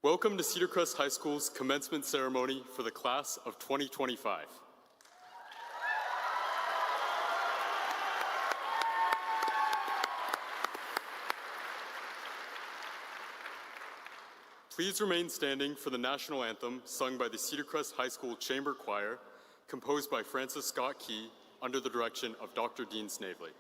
Welcome to Cedarcrest High School's commencement ceremony for the class of 2025. Please remain standing for the national anthem sung by the Cedarcrest High School Chamber Choir, composed by Francis Scott Key under the direction of Dr. Dean Snavely.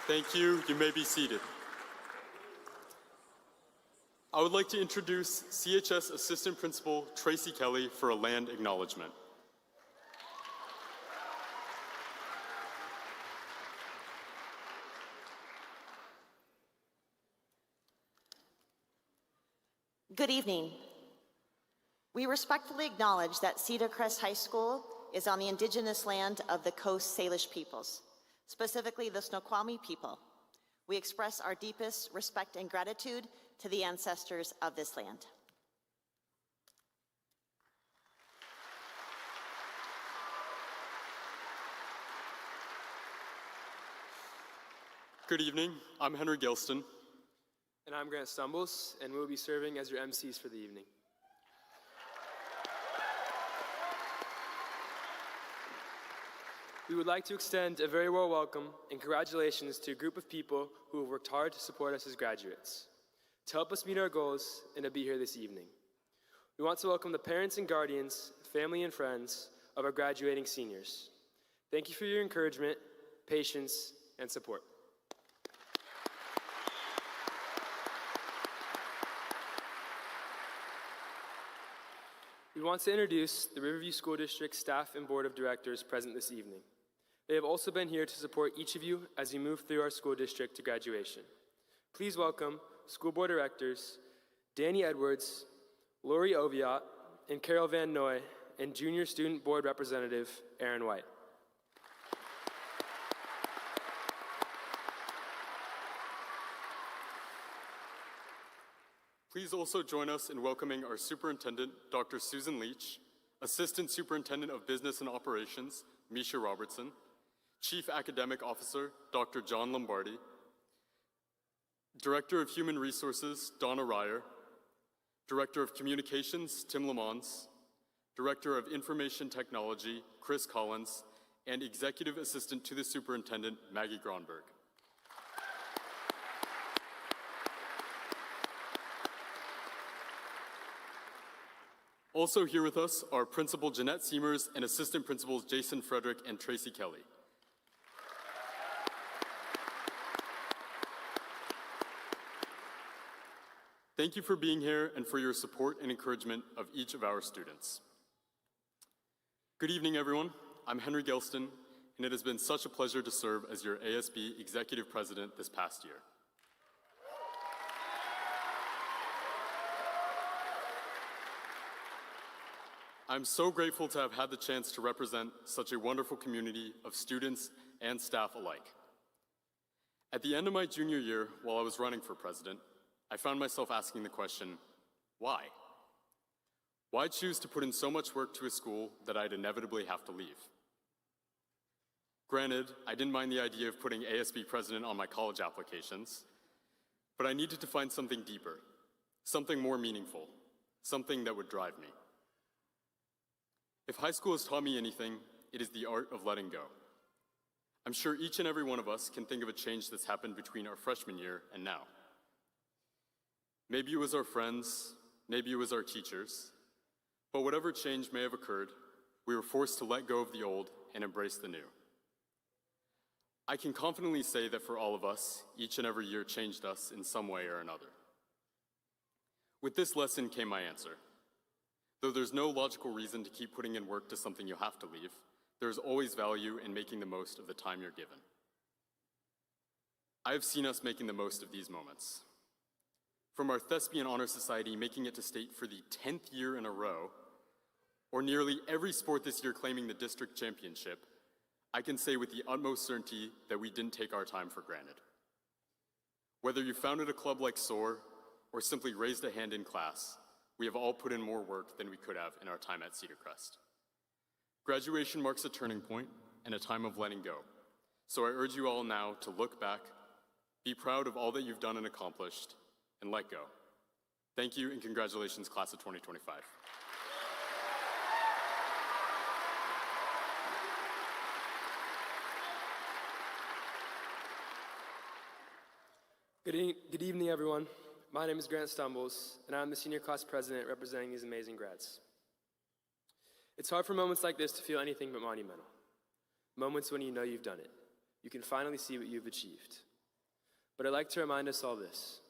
Thank you. You may be seated. I would like to introduce CHS Assistant Principal Tracy Kelly for a land acknowledgement. Good evening. We respectfully acknowledge that Cedarcrest High School is on the indigenous land of the Coast Salish peoples, specifically the Snoqualmie people. We express our deepest respect and gratitude to the ancestors of this land. Good evening. I'm Henry Gilston. And I'm Grant Stumbles, and we'll be serving as your MCs for the evening. We would like to extend a very warm welcome and congratulations to a group of people who have worked hard to support us as graduates, to help us meet our goals, and to be here this evening. We want to welcome the parents and guardians, family and friends of our graduating seniors. Thank you for your encouragement, patience, and support. We want to introduce the Riverview School District staff and board of directors present this evening. They have also been here to support each of you as you move through our school district to graduation. Please welcome school board directors Danny Edwards, Lori Oviatt, and Carol Van Noy, and junior student board representative Aaron White. Please also join us in welcoming our superintendent, Dr. Susan Leach, Assistant Superintendent of Business and Operations, Misha Robertson, Chief Academic Officer, Dr. John Lombardi, Director of Human Resources, Donna Ryer, Director of Communications, Tim Lamons, Director of Information Technology, Chris Collins, and Executive Assistant to the Superintendent, Maggie Gronberg. Also here with us are Principal Jeanette Seamers and Assistant Principals Jason Frederick and Tracy Kelly. Thank you for being here and for your support and encouragement of each of our students. Good evening, everyone. I'm Henry Gelston, and it has been such a pleasure to serve as your ASB Executive President this past year. I'm so grateful to have had the chance to represent such a wonderful community of students and staff alike. At the end of my junior year, while I was running for president, I found myself asking the question, why? Why choose to put in so much work to a school that I'd inevitably have to leave? Granted, I didn't mind the idea of putting ASB president on my college applications, but I needed to find something deeper, something more meaningful, something that would drive me. If high school has taught me anything, it is the art of letting go. I'm sure each and every one of us can think of a change that's happened between our freshman year and now. Maybe it was our friends, maybe it was our teachers, but whatever change may have occurred, we were forced to let go of the old and embrace the new. I can confidently say that for all of us, each and every year changed us in some way or another. With this lesson came my answer. Though there's no logical reason to keep putting in work to something you have to leave, there's always value in making the most of the time you're given. I have seen us making the most of these moments. From our Thespian Honor Society making it to state for the 10th year in a row, or nearly every sport this year claiming the district championship, I can say with the utmost certainty that we didn't take our time for granted. Whether you founded a club like SOAR or simply raised a hand in class, we have all put in more work than we could have in our time at Cedarcrest. Graduation marks a turning point and a time of letting go. So I urge you all now to look back, be proud of all that you've done and accomplished, and let go. Thank you and congratulations, class of 2025. Good evening, everyone. My name is Grant Stumbles, and I'm the senior class president representing these amazing grads. It's hard for moments like this to feel anything but monumental. Moments when you know you've done it. You can finally see what you've achieved. But I'd like to remind us all this.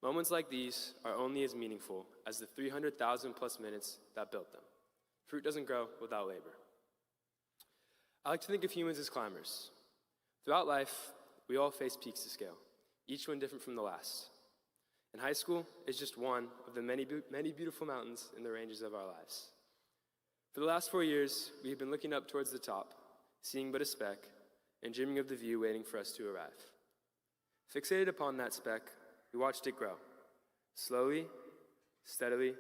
Moments like these are only as meaningful as the 300,000 plus minutes that built them. Fruit doesn't grow without labor. I like to think of humans as climbers. Throughout life, we all face peaks to scale, each one different from the last. And high school is just one of the many beautiful mountains in the ranges of our lives. For the last 4 years, we have been looking up towards the top, seeing but a speck, and dreaming of the view waiting for us to arrive. Fixated upon that speck, we watched it grow, slowly, steadily,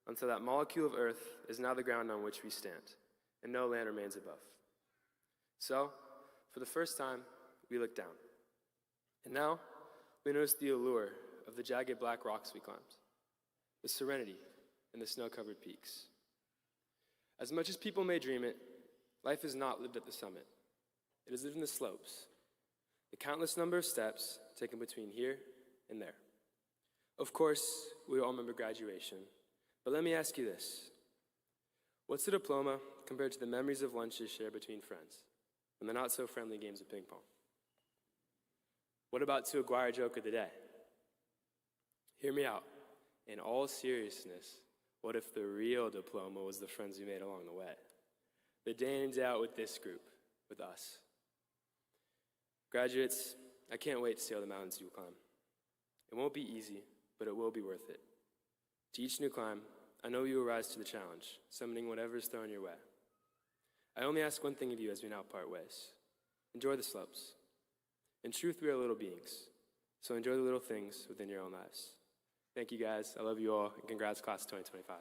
until that molecule of earth is now the ground on which we stand, and no land remains above. So, for the first time, we look down. And now, we notice the allure of the jagged black rocks we climbed, the serenity and the snow-covered peaks. As much as people may dream it, life is not lived at the summit. It is lived in the slopes, the countless number of steps taken between here and there. Of course, we all remember graduation, but let me ask you this. What's a diploma compared to the memories of lunches shared between friends and the not-so-friendly games of ping pong? What about to acquire joke of the day? Hear me out. In all seriousness, what if the real diploma was the friends we made along the way? The day in and day out with this group, with us. Graduates, I can't wait to see all the mountains you will climb. It won't be easy, but it will be worth it. To each new climb, I know you will rise to the challenge, summoning whatever is thrown your way. I only ask one thing of you as we now part ways. Enjoy the slopes. In truth, we are little beings, so enjoy the little things within your own lives. Thank you, guys. I love you all, and congrats, class of 2025.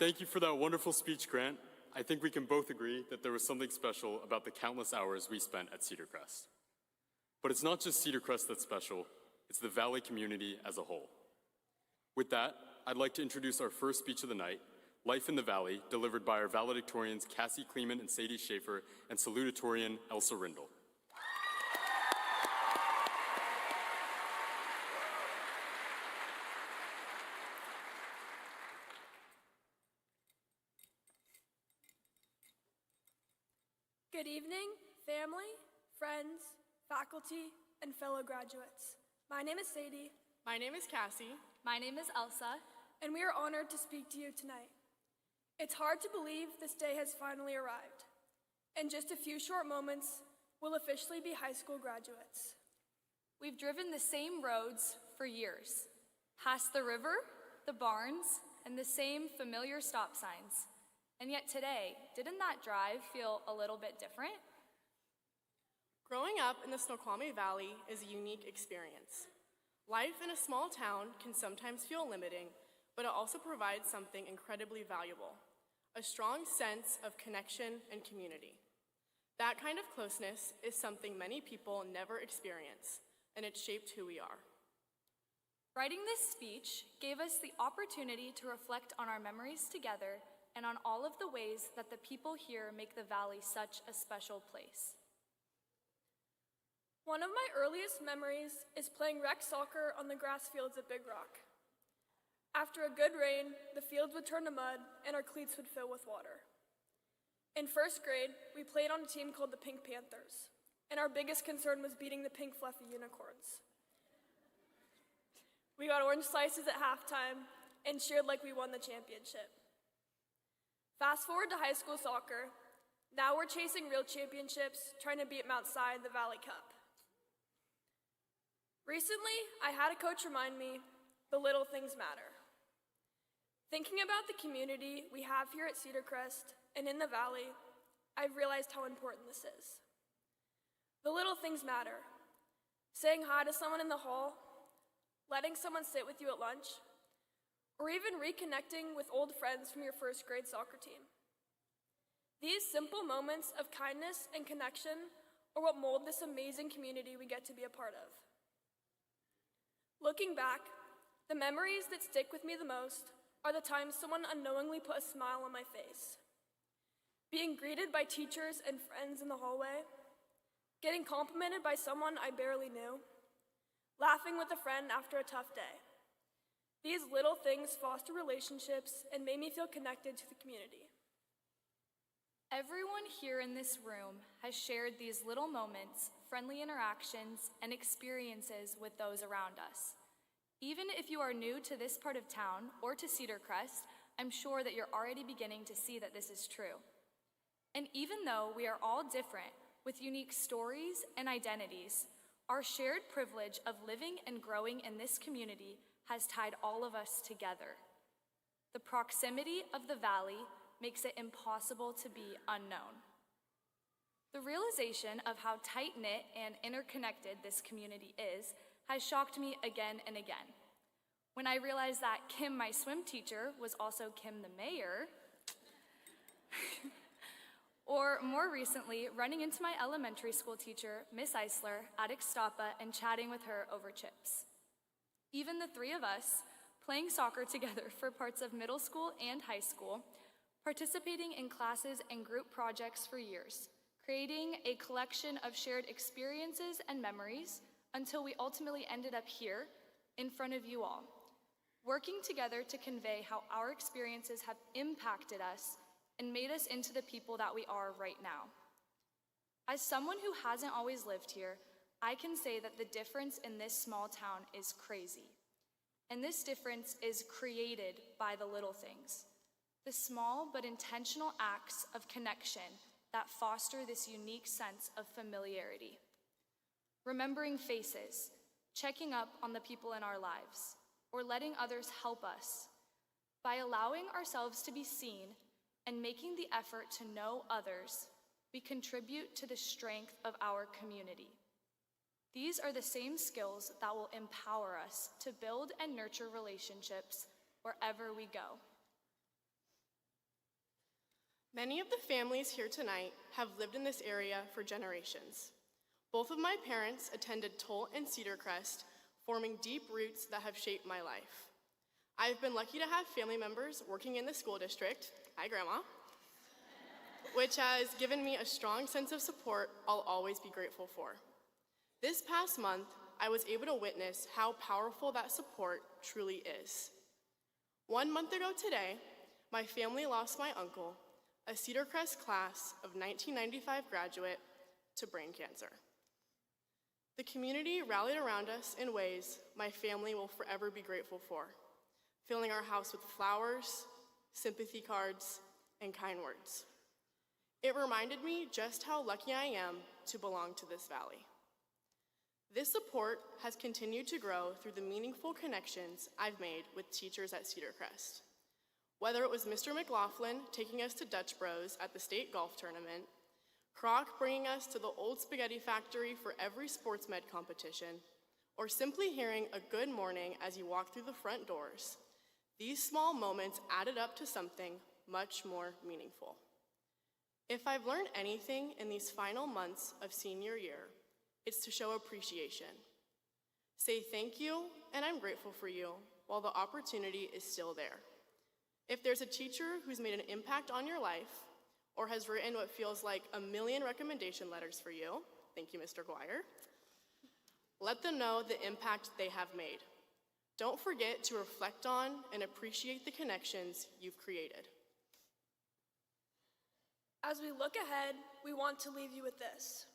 Thank you for that wonderful speech, Grant. I think we can both agree that there was something special about the countless hours we spent at Cedarcrest. But it's not just Cedarcrest that's special, it's the Valley community as a whole. With that, I'd like to introduce our first speech of the night, Life in the Valley, delivered by our valedictorians Cassie Kleeman and Sadie Schaefer, and salutatorian Elsa Rindle. Good evening, family, friends, faculty, and fellow graduates. My name is Sadie. My name is Cassie. My name is Elsa. And we are honored to speak to you tonight. It's hard to believe this day has finally arrived. In just a few short moments, we'll officially be high school graduates. We've driven the same roads for years, past the river, the barns, and the same familiar stop signs. And yet today, didn't that drive feel a little bit different? Growing up in the Snoqualmie Valley is a unique experience. Life in a small town can sometimes feel limiting, but it also provides something incredibly valuable, a strong sense of connection and community. That kind of closeness is something many people never experience, and it shaped who we are. Writing this speech gave us the opportunity to reflect on our memories together and on all of the ways that the people here make the Valley such a special place. One of my earliest memories is playing rec soccer on the grass fields at Big Rock. After a good rain, the fields would turn to mud and our cleats would fill with water. In first grade, we played on a team called the Pink Panthers, and our biggest concern was beating the pink fluffy unicorns. We got orange slices at halftime and cheered like we won the championship. Fast forward to high school soccer. Now we're chasing real championships, trying to beat Mount Si in the Valley Cup. Recently, I had a coach remind me, the little things matter. Thinking about the community we have here at Cedarcrest and in the Valley, I've realized how important this is. The little things matter. Saying hi to someone in the hall, letting someone sit with you at lunch, or even reconnecting with old friends from your first grade soccer team. These simple moments of kindness and connection are what mold this amazing community we get to be a part of. Looking back, the memories that stick with me the most are the times someone unknowingly put a smile on my face. Being greeted by teachers and friends in the hallway, getting complimented by someone I barely knew, laughing with a friend after a tough day. These little things foster relationships and made me feel connected to the community. Everyone here in this room has shared these little moments, friendly interactions, and experiences with those around us. Even if you are new to this part of town or to Cedarcrest, I'm sure that you're already beginning to see that this is true. And even though we are all different, with unique stories and identities, our shared privilege of living and growing in this community has tied all of us together. The proximity of the Valley makes it impossible to be unknown. The realization of how tight-knit and interconnected this community is has shocked me again and again. When I realized that Kim, my swim teacher, was also Kim the mayor, or more recently, running into my elementary school teacher, Miss Eisler, at Ixtapa and chatting with her over chips. Even the three of us, playing soccer together for parts of middle school and high school, participating in classes and group projects for years, creating a collection of shared experiences and memories until we ultimately ended up here in front of you all, working together to convey how our experiences have impacted us and made us into the people that we are right now. As someone who hasn't always lived here, I can say that the difference in this small town is crazy. And this difference is created by the little things, the small but intentional acts of connection that foster this unique sense of familiarity. Remembering faces, checking up on the people in our lives, or letting others help us. By allowing ourselves to be seen and making the effort to know others, we contribute to the strength of our community. These are the same skills that will empower us to build and nurture relationships wherever we go. Many of the families here tonight have lived in this area for generations. Both of my parents attended Tolt and Cedarcrest, forming deep roots that have shaped my life. I've been lucky to have family members working in the school district, hi Grandma, which has given me a strong sense of support I'll always be grateful for. This past month, I was able to witness how powerful that support truly is. 1 month ago today, my family lost my uncle, a Cedarcrest class of 1995 graduate, to brain cancer. The community rallied around us in ways my family will forever be grateful for, filling our house with flowers, sympathy cards, and kind words. It reminded me just how lucky I am to belong to this valley. This support has continued to grow through the meaningful connections I've made with teachers at Cedarcrest. Whether it was Mr. McLaughlin taking us to Dutch Bros at the state golf tournament, Croc bringing us to the old spaghetti factory for every sports med competition, or simply hearing a good morning as you walk through the front doors, these small moments added up to something much more meaningful. If I've learned anything in these final months of senior year, it's to show appreciation. Say thank you, and I'm grateful for you, while the opportunity is still there. If there's a teacher who's made an impact on your life, or has written what feels like a million recommendation letters for you, thank you, Mr. Guire, let them know the impact they have made. Don't forget to reflect on and appreciate the connections you've created. As we look ahead, we want to leave you with this.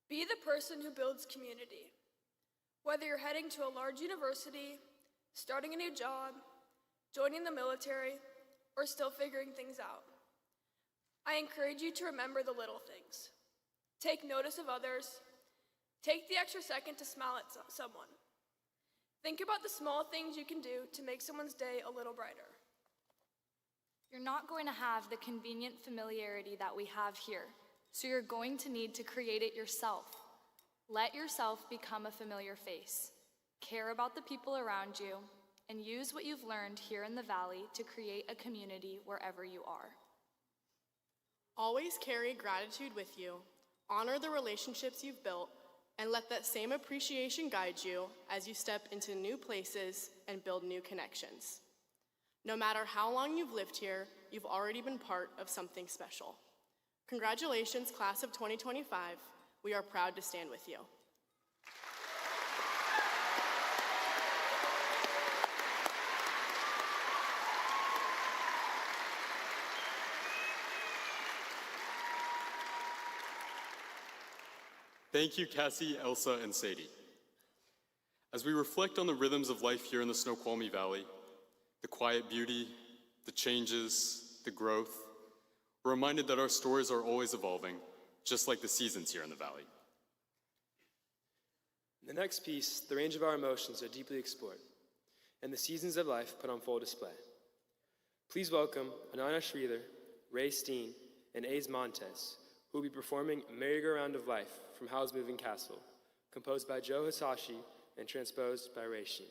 Be the person who builds community. Whether you're heading to a large university, starting a new job, joining the military, or still figuring things out, I encourage you to remember the little things. Take notice of others. Take the extra second to smile at someone. Think about the small things you can do to make someone's day a little brighter. You're not going to have the convenient familiarity that we have here, so you're going to need to create it yourself. Let yourself become a familiar face. Care about the people around you, and use what you've learned here in the Valley to create a community wherever you are. Always carry gratitude with you, honor the relationships you've built, and let that same appreciation guide you as you step into new places and build new connections. No matter how long you've lived here, you've already been part of something special. Congratulations, class of 2025. We are proud to stand with you. Thank you, Cassie, Elsa, and Sadie. As we reflect on the rhythms of life here in the Snoqualmie Valley, the quiet beauty, the changes, the growth, we're reminded that our stories are always evolving, just like the seasons here in the Valley. In the next piece, the range of our emotions are deeply explored, and the seasons of life put on full display. Please welcome Anana Sridhar, Ray Steen, and Aze Montes, who will be performing Merry-Go-Round of Life from Howl's Moving Castle, composed by Joe Hisashi and transposed by Ray Sheen.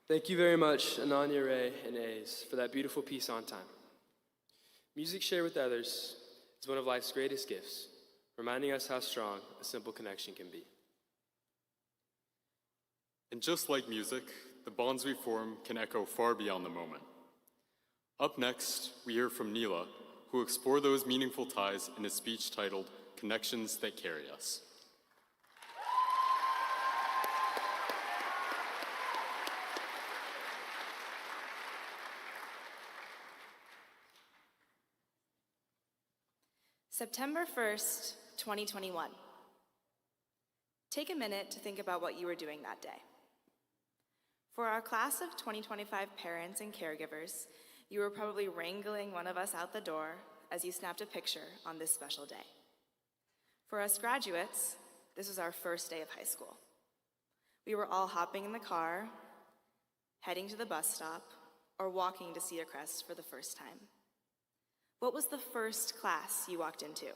Thank you very much, Ananya Ray and A's, for that beautiful piece on time. Music shared with others is one of life's greatest gifts, reminding us how strong a simple connection can be. And just like music, the bonds we form can echo far beyond the moment. Up next, we hear from Neela, who will explore those meaningful ties in a speech titled Connections That Carry Us. September 1st, 2021. Take a minute to think about what you were doing that day. For our class of 2025 parents and caregivers, you were probably wrangling one of us out the door as you snapped a picture on this special day. For us graduates, this was our first day of high school. We were all hopping in the car, heading to the bus stop, or walking to Cedarcrest for the first time. What was the first class you walked into?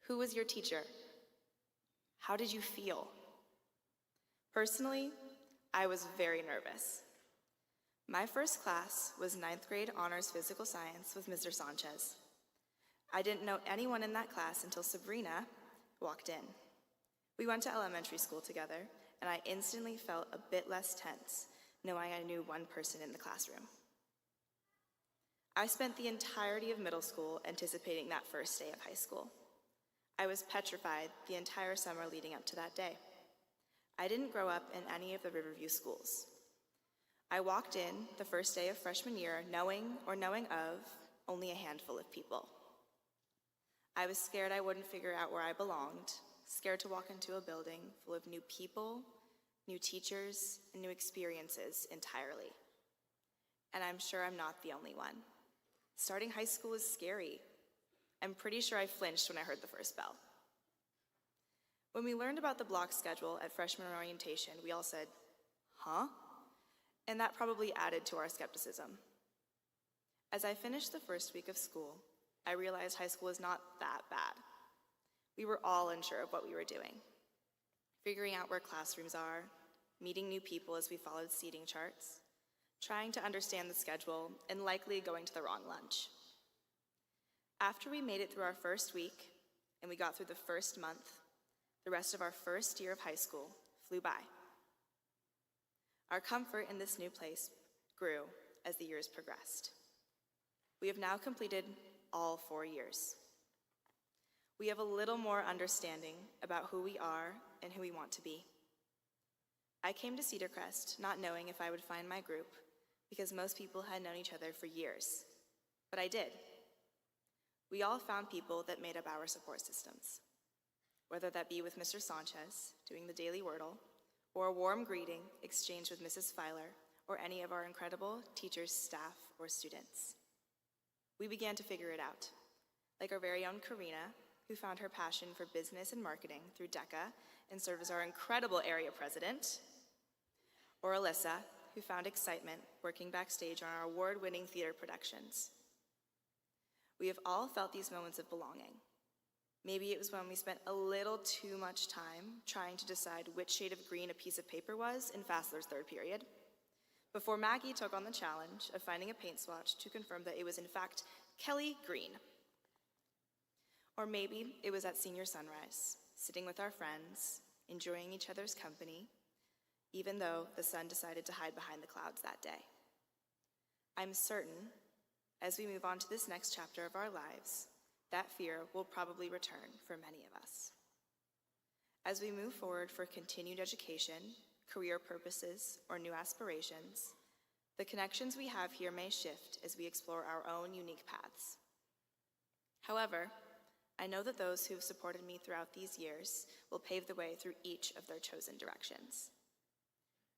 Who was your teacher? How did you feel? Personally, I was very nervous. My first class was 9th grade honors physical science with Mr. Sanchez. I didn't know anyone in that class until Sabrina walked in. We went to elementary school together, and I instantly felt a bit less tense, knowing I knew one person in the classroom. I spent the entirety of middle school anticipating that first day of high school. I was petrified the entire summer leading up to that day. I didn't grow up in any of the Riverview schools. I walked in the first day of freshman year knowing of only a handful of people. I was scared I wouldn't figure out where I belonged, scared to walk into a building full of new people, new teachers, and new experiences entirely. And I'm sure I'm not the only one. Starting high school is scary. I'm pretty sure I flinched when I heard the first bell. When we learned about the block schedule at freshman orientation, we all said, "Huh?" And that probably added to our skepticism. As I finished the first week of school, I realized high school is not that bad. We were all unsure of what we were doing. Figuring out where classrooms are, meeting new people as we followed seating charts, trying to understand the schedule, and likely going to the wrong lunch. After we made it through our first week, and we got through the first month, the rest of our first year of high school flew by. Our comfort in this new place grew as the years progressed. We have now completed all 4 years. We have a little more understanding about who we are and who we want to be. I came to Cedarcrest not knowing if I would find my group, because most people had known each other for years, but I did. We all found people that made up our support systems, whether that be with Mr. Sanchez doing the daily Wordle, or a warm greeting exchanged with Mrs. Filer, or any of our incredible teachers, staff, or students. We began to figure it out, like our very own Karina, who found her passion for business and marketing through DECA and served as our incredible area president, or Alyssa, who found excitement working backstage on our award-winning theater productions. We have all felt these moments of belonging. Maybe it was when we spent a little too much time trying to decide which shade of green a piece of paper was in Fassler's third period, before Maggie took on the challenge of finding a paint swatch to confirm that it was in fact Kelly Green. Or maybe it was at senior sunrise, sitting with our friends, enjoying each other's company, even though the sun decided to hide behind the clouds that day. I'm certain, as we move on to this next chapter of our lives, that fear will probably return for many of us. As we move forward for continued education, career purposes, or new aspirations, the connections we have here may shift as we explore our own unique paths. However, I know that those who have supported me throughout these years will pave the way through each of their chosen directions.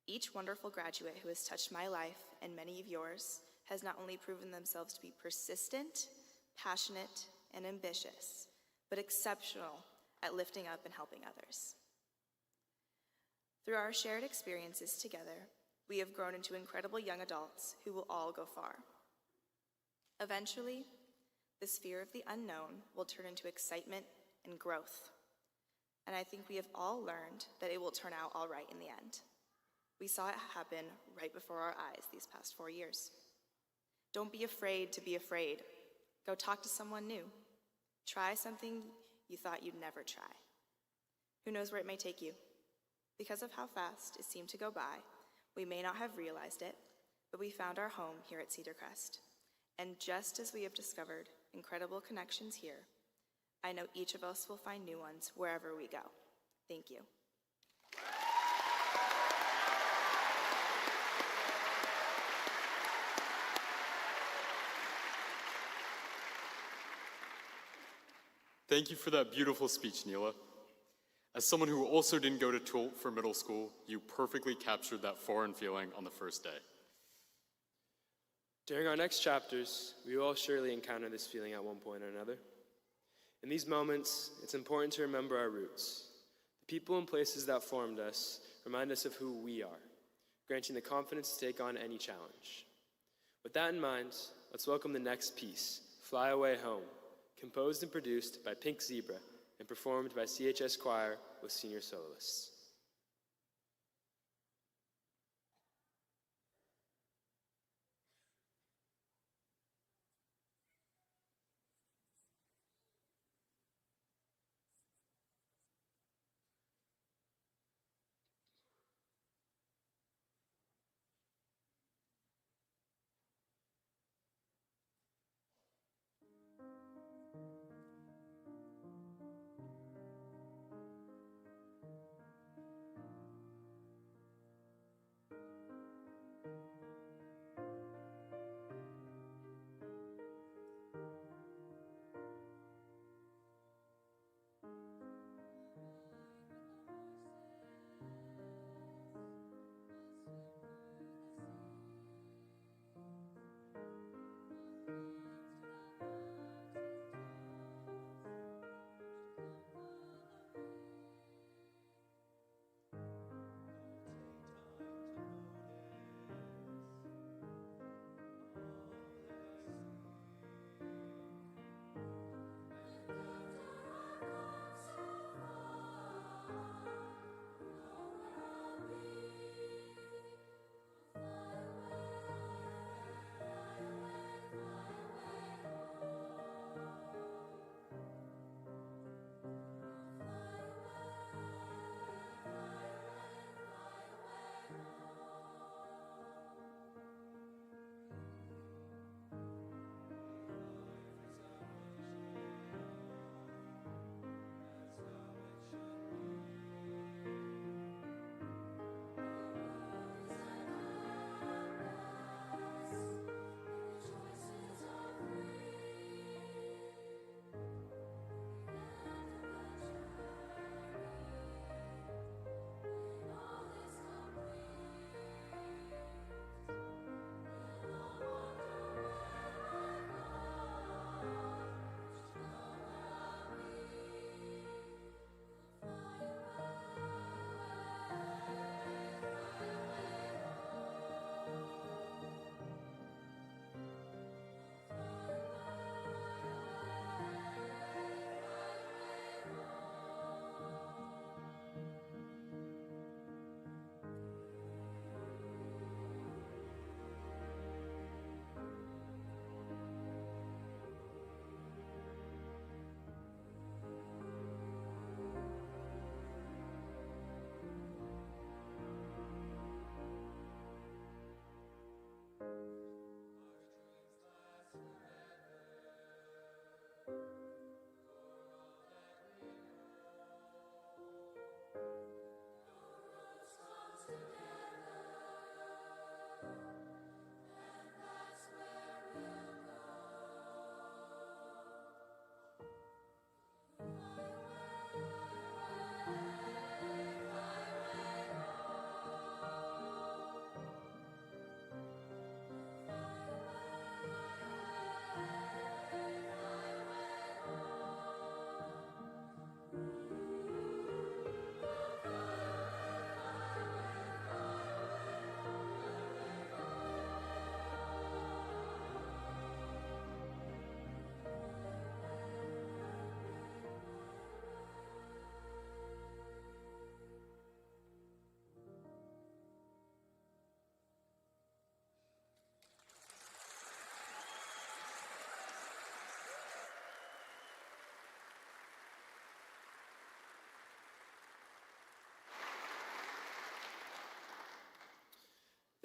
Each wonderful graduate who has touched my life and many of yours has not only proven themselves to be persistent, passionate, and ambitious, but exceptional at lifting up and helping others. Through our shared experiences together, we have grown into incredible young adults who will all go far. Eventually, this fear of the unknown will turn into excitement and growth. And I think we have all learned that it will turn out all right in the end. We saw it happen right before our eyes these past 4 years. Don't be afraid to be afraid. Go talk to someone new. Try something you thought you'd never try. Who knows where it may take you? Because of how fast it seemed to go by, we may not have realized it, but we found our home here at Cedarcrest. And just as we have discovered incredible connections here, I know each of us will find new ones wherever we go. Thank you. Thank you for that beautiful speech, Neela. As someone who also didn't go to Toult for middle school, you perfectly captured that foreign feeling on the first day. During our next chapters, we will all surely encounter this feeling at one point or another. In these moments, it's important to remember our roots. The people and places that formed us remind us of who we are, granting the confidence to take on any challenge. With that in mind, let's welcome the next piece, Fly Away Home, composed and produced by Pink Zebra and performed by CHS Choir with senior soloists.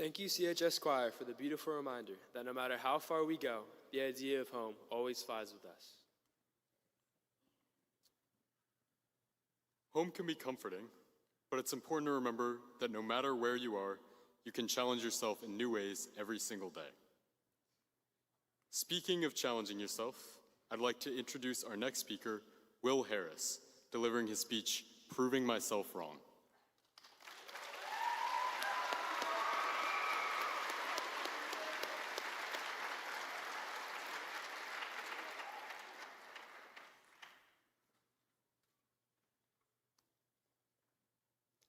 Thank you, CHS Choir, for the beautiful reminder that no matter how far we go, the idea of home always flies with us. Home can be comforting, but it's important to remember that no matter where you are, you can challenge yourself in new ways every single day. Speaking of challenging yourself, I'd like to introduce our next speaker, Will Harris, delivering his speech, Proving Myself Wrong.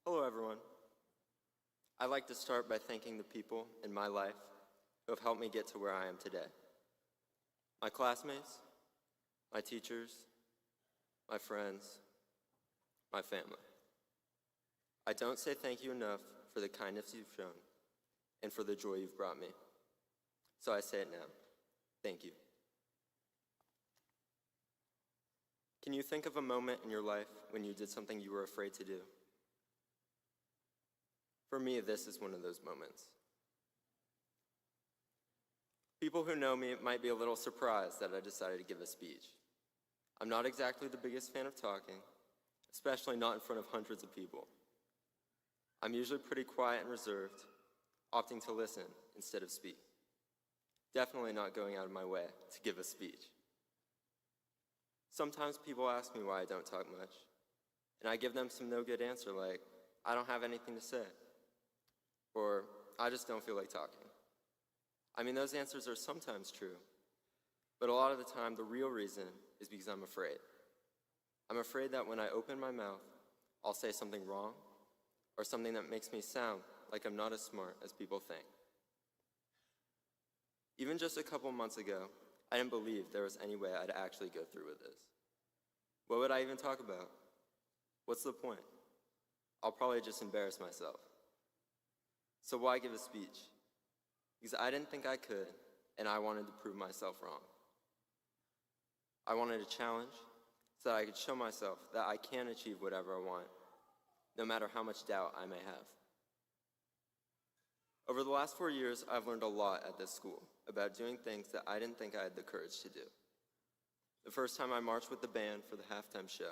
Hello, everyone. I'd like to start by thanking the people in my life who have helped me get to where I am today. My classmates, my teachers, my friends, my family. I don't say thank you enough for the kindness you've shown and for the joy you've brought me. So I say it now. Thank you. Can you think of a moment in your life when you did something you were afraid to do? For me, this is one of those moments. People who know me might be a little surprised that I decided to give a speech. I'm not exactly the biggest fan of talking, especially not in front of hundreds of people. I'm usually pretty quiet and reserved, opting to listen instead of speak. Definitely not going out of my way to give a speech. Sometimes people ask me why I don't talk much, and I give them some no-good answer like, I don't have anything to say. Or, I just don't feel like talking. I mean, those answers are sometimes true, but a lot of the time, the real reason is because I'm afraid. I'm afraid that when I open my mouth, I'll say something wrong, or something that makes me sound like I'm not as smart as people think. Even just a couple months ago, I didn't believe there was any way I'd actually go through with this. What would I even talk about? What's the point? I'll probably just embarrass myself. So why give a speech? Because I didn't think I could, and I wanted to prove myself wrong. I wanted a challenge so that I could show myself that I can achieve whatever I want, no matter how much doubt I may have. Over the last 4 years, I've learned a lot at this school about doing things that I didn't think I had the courage to do. The first time I marched with the band for the halftime show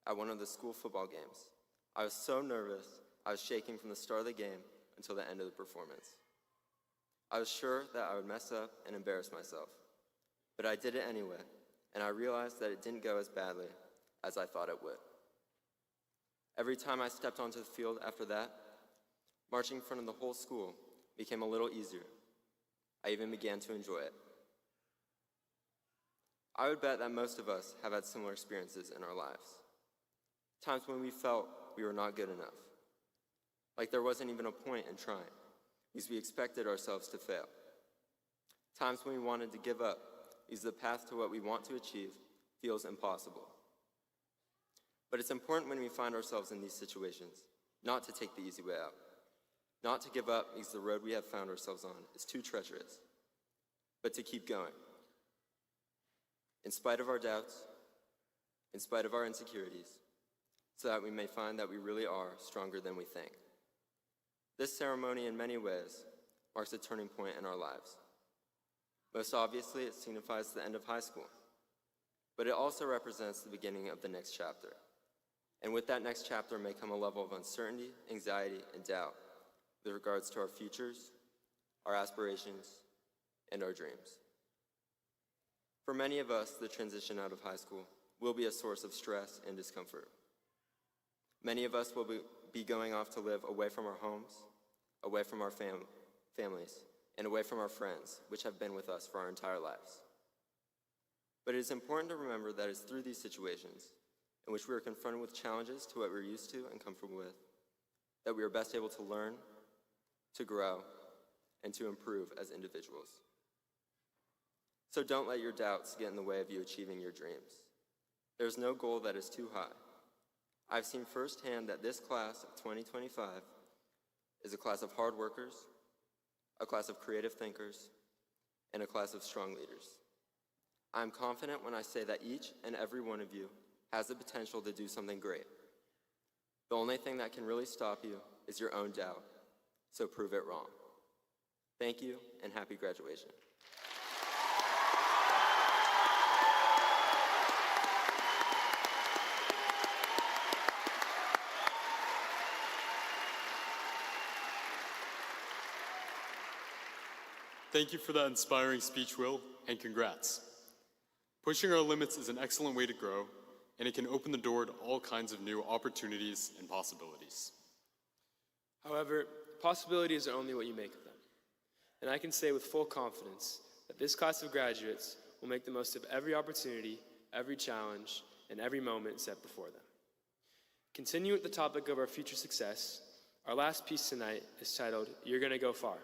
at one of the school football games, I was so nervous, I was shaking from the start of the game until the end of the performance. I was sure that I would mess up and embarrass myself, but I did it anyway, and I realized that it didn't go as badly as I thought it would. Every time I stepped onto the field after that, marching in front of the whole school became a little easier. I even began to enjoy it. I would bet that most of us have had similar experiences in our lives. Times when we felt we were not good enough, like there wasn't even a point in trying, because we expected ourselves to fail. Times when we wanted to give up, because the path to what we want to achieve feels impossible. But it's important when we find ourselves in these situations, not to take the easy way out, not to give up because the road we have found ourselves on is too treacherous, but to keep going. In spite of our doubts, in spite of our insecurities, so that we may find that we really are stronger than we think. This ceremony, in many ways, marks a turning point in our lives. Most obviously, it signifies the end of high school, but it also represents the beginning of the next chapter. And with that next chapter may come a level of uncertainty, anxiety, and doubt with regards to our futures, our aspirations, and our dreams. For many of us, the transition out of high school will be a source of stress and discomfort. Many of us will be going off to live away from our homes, away from our families, and away from our friends, which have been with us for our entire lives. But it is important to remember that it's through these situations, in which we are confronted with challenges to what we're used to and comfortable with, that we are best able to learn, to grow, and to improve as individuals. So don't let your doubts get in the way of you achieving your dreams. There's no goal that is too high. I've seen firsthand that this class of 2025 is a class of hard workers, a class of creative thinkers, and a class of strong leaders. I'm confident when I say that each and every one of you has the potential to do something great. The only thing that can really stop you is your own doubt, so prove it wrong. Thank you, and happy graduation. Thank you for that inspiring speech, Will, and congrats. Pushing our limits is an excellent way to grow, and it can open the door to all kinds of new opportunities and possibilities. However, possibilities are only what you make of them. And I can say with full confidence that this class of graduates will make the most of every opportunity, every challenge, and every moment set before them. Continuing with the topic of our future success, our last piece tonight is titled, You're Gonna Go Far,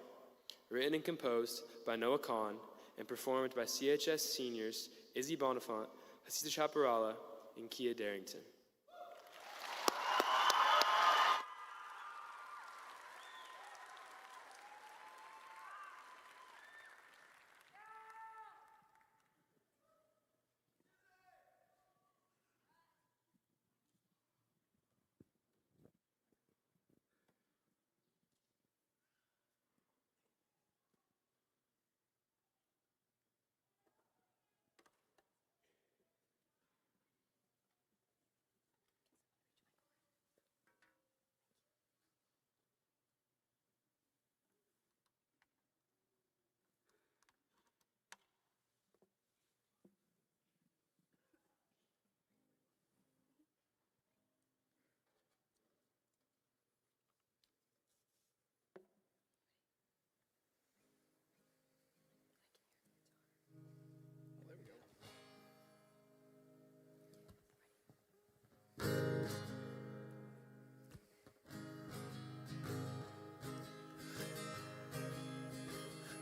written and composed by Noah Kahn and performed by CHS seniors Izzy Bonifant, Hasita Chaparral, and Kia Darrington.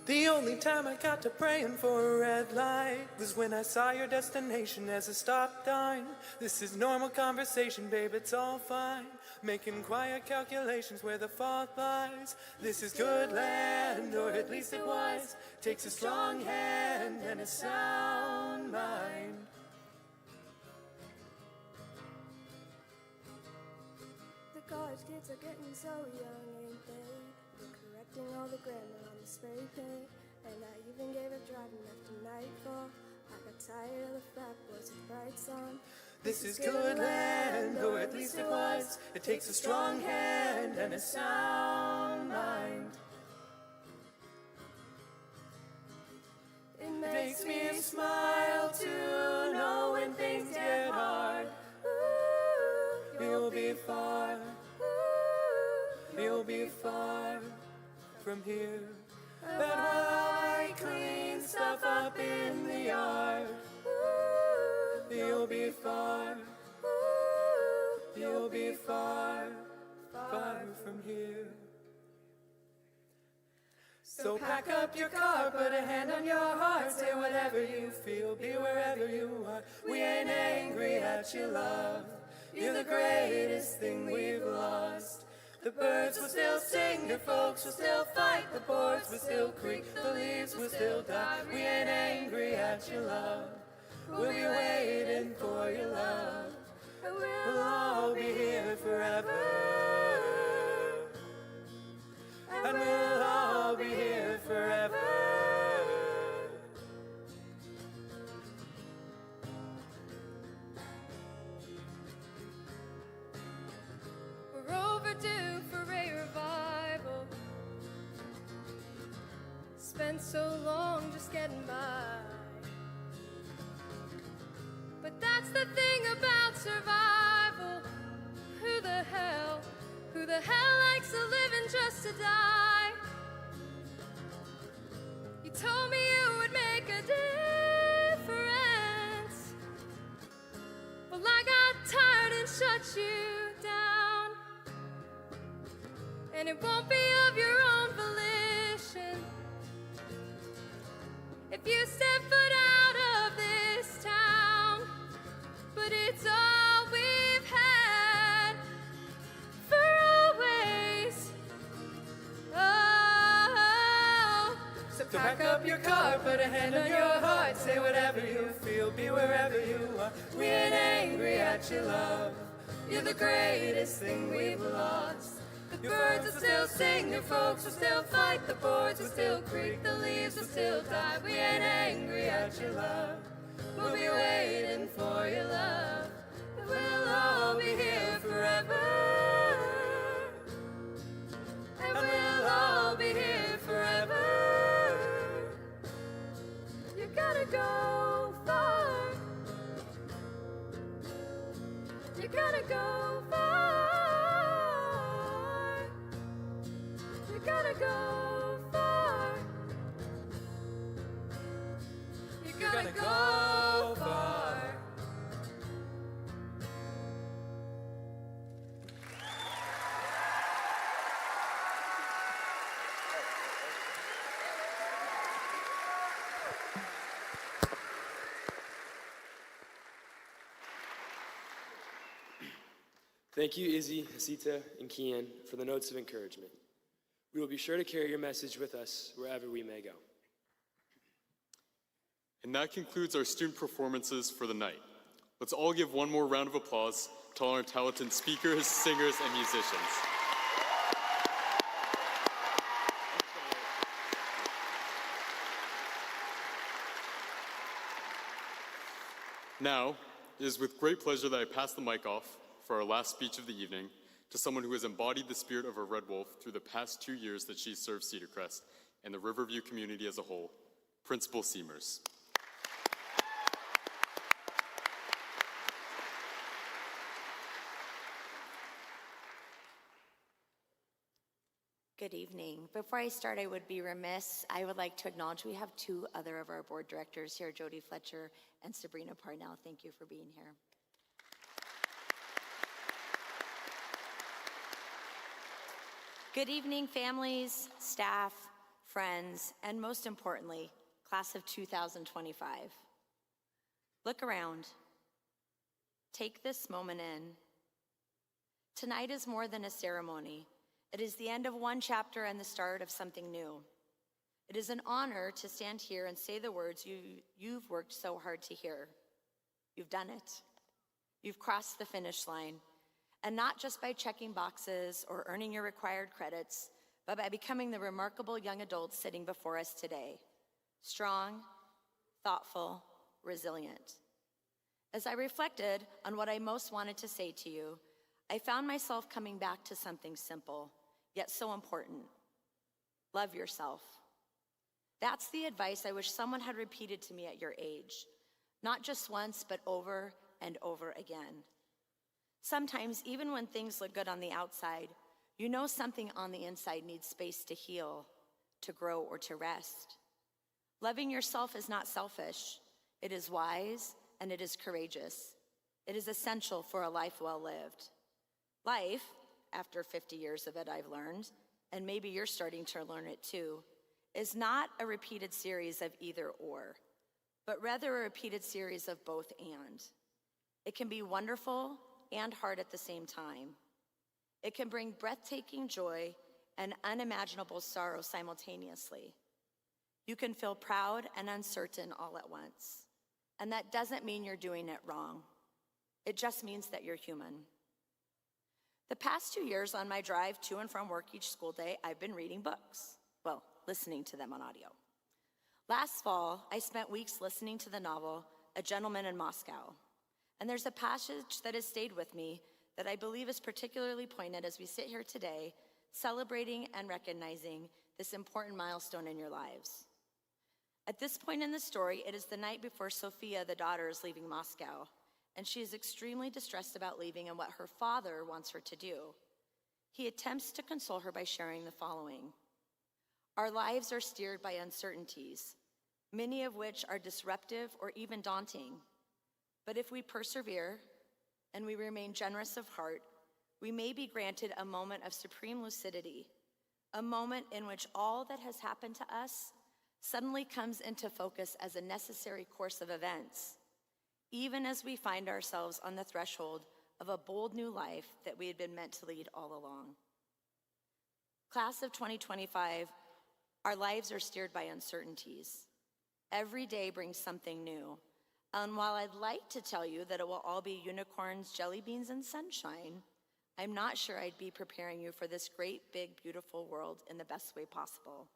The only time I got to praying for a red light was when I saw your destination as a stop sign. This is normal conversation, babe, it's all fine. Making quiet calculations where the fault lies. This is good land, or at least it was. Takes a strong hand and a sound mind. The college kids are getting so young, ain't they? They're correcting all the grammar on the spray paint. And I even gave up driving after nightfall. I got tired of the frat boys with brights on. This is good land, or at least it was. It takes a strong hand and a sound mind. It makes me smile to know when things get hard. Ooh, You'll be far, ooh, you'll be far from here. That while I clean stuff up in the yard, ooh, you'll be far, ooh, you'll be far, far from here. So pack up your car, put a hand on your heart, say whatever you feel, be wherever you are. We ain't angry at your love, you're the greatest thing we've lost. The birds will still sing, your folks will still fight, the boards will still creak, the leaves will still die. We ain't angry at your love, we'll be waiting for your love. We'll all be here forever, and we'll all be here forever. We're overdue for a revival. Spent so long just getting by. But that's the thing about survival. Who the hell likes to live and just to die? You told me you would make a difference. Well, I got tired and shut you down. And it won't be of your own volition. If you step foot out of this town, but it's all we've had for always. Oh, So pack up your car, put a hand on your heart, say whatever you feel, be wherever you are. We ain't angry at your love, you're the greatest thing we've lost. Your birds will still sing, your folks will still fight, the boards will still creak, the leaves will still die. We ain't angry at your love, we'll be waiting for your love. We'll all be here forever, and we'll all be here forever. You gotta go far, you gotta go far, you gotta go far, you gotta go far. Thank you, Izzy, Hasita, and Kian, for the notes of encouragement. We will be sure to carry your message with us wherever we may go. And that concludes our student performances for the night. Let's all give one more round of applause to all our talented speakers, singers, and musicians. Now, it is with great pleasure that I pass the mic off for our last speech of the evening to someone who has embodied the spirit of a Red Wolf through the past 2 years that she served Cedarcrest and the Riverview community as a whole, Principal Seamers. Good evening. Before I start, I would be remiss. I would like to acknowledge we have 2 other of our board directors here, Jody Fletcher and Sabrina Parnell. Thank you for being here. Good evening, families, staff, friends, and most importantly, class of 2025. Look around. Take this moment in. Tonight is more than a ceremony. It is the end of one chapter and the start of something new. It is an honor to stand here and say the words you've worked so hard to hear. You've done it. You've crossed the finish line. And not just by checking boxes or earning your required credits, but by becoming the remarkable young adults sitting before us today. Strong, thoughtful, resilient. As I reflected on what I most wanted to say to you, I found myself coming back to something simple, yet so important. Love yourself. That's the advice I wish someone had repeated to me at your age, not just once, but over and over again. Sometimes, even when things look good on the outside, you know something on the inside needs space to heal, to grow, or to rest. Loving yourself is not selfish. It is wise, and it is courageous. It is essential for a life well lived. Life, after 50 years of it, I've learned, and maybe you're starting to learn it too, is not a repeated series of either or, but rather a repeated series of both and. It can be wonderful and hard at the same time. It can bring breathtaking joy and unimaginable sorrow simultaneously. You can feel proud and uncertain all at once. And that doesn't mean you're doing it wrong. It just means that you're human. The past 2 years on my drive to and from work each school day, I've been reading books. Well, listening to them on audio. Last fall, I spent weeks listening to the novel, A Gentleman in Moscow. And there's a passage that has stayed with me that I believe is particularly poignant as we sit here today, celebrating and recognizing this important milestone in your lives. At this point in the story, it is the night before Sophia, the daughter, is leaving Moscow, and she is extremely distressed about leaving and what her father wants her to do. He attempts to console her by sharing the following. Our lives are steered by uncertainties, many of which are disruptive or even daunting. But if we persevere and we remain generous of heart, we may be granted a moment of supreme lucidity, a moment in which all that has happened to us suddenly comes into focus as a necessary course of events, even as we find ourselves on the threshold of a bold new life that we had been meant to lead all along. Class of 2025, our lives are steered by uncertainties. Every day brings something new. And while I'd like to tell you that it will all be unicorns, jelly beans, and sunshine, I'm not sure I'd be preparing you for this great, big, beautiful world in the best way possible.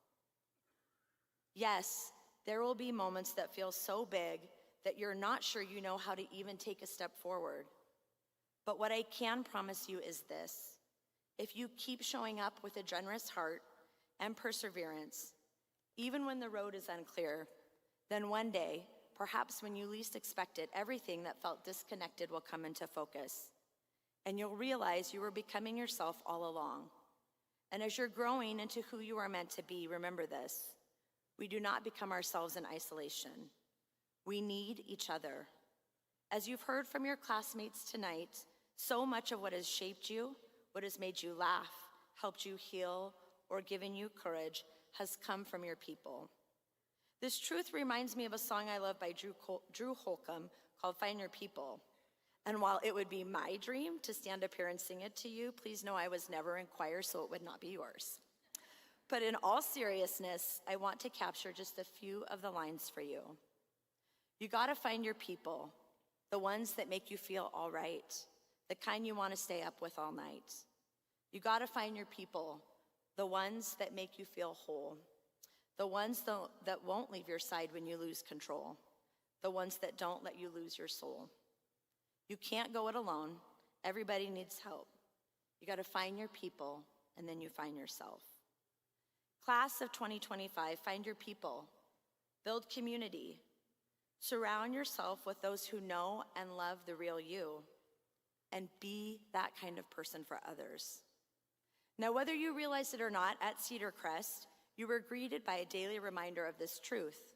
Yes, there will be moments that feel so big that you're not sure you know how to even take a step forward. But what I can promise you is this: if you keep showing up with a generous heart and perseverance, even when the road is unclear, then one day, perhaps when you least expect it, everything that felt disconnected will come into focus. And you'll realize you were becoming yourself all along. And as you're growing into who you are meant to be, remember this: we do not become ourselves in isolation. We need each other. As you've heard from your classmates tonight, so much of what has shaped you, what has made you laugh, helped you heal, or given you courage has come from your people. This truth reminds me of a song I love by Drew Holcomb called Find Your People. And while it would be my dream to stand up here and sing it to you, please know I was never in choir, so it would not be yours. But in all seriousness, I want to capture just a few of the lines for you. You gotta find your people, the ones that make you feel all right, the kind you wanna stay up with all night. You gotta find your people, the ones that make you feel whole, the ones that won't leave your side when you lose control, the ones that don't let you lose your soul. You can't go it alone. Everybody needs help. You gotta find your people, and then you find yourself. Class of 2025, find your people, build community, surround yourself with those who know and love the real you, and be that kind of person for others. Now, whether you realize it or not, at Cedarcrest, you were greeted by a daily reminder of this truth.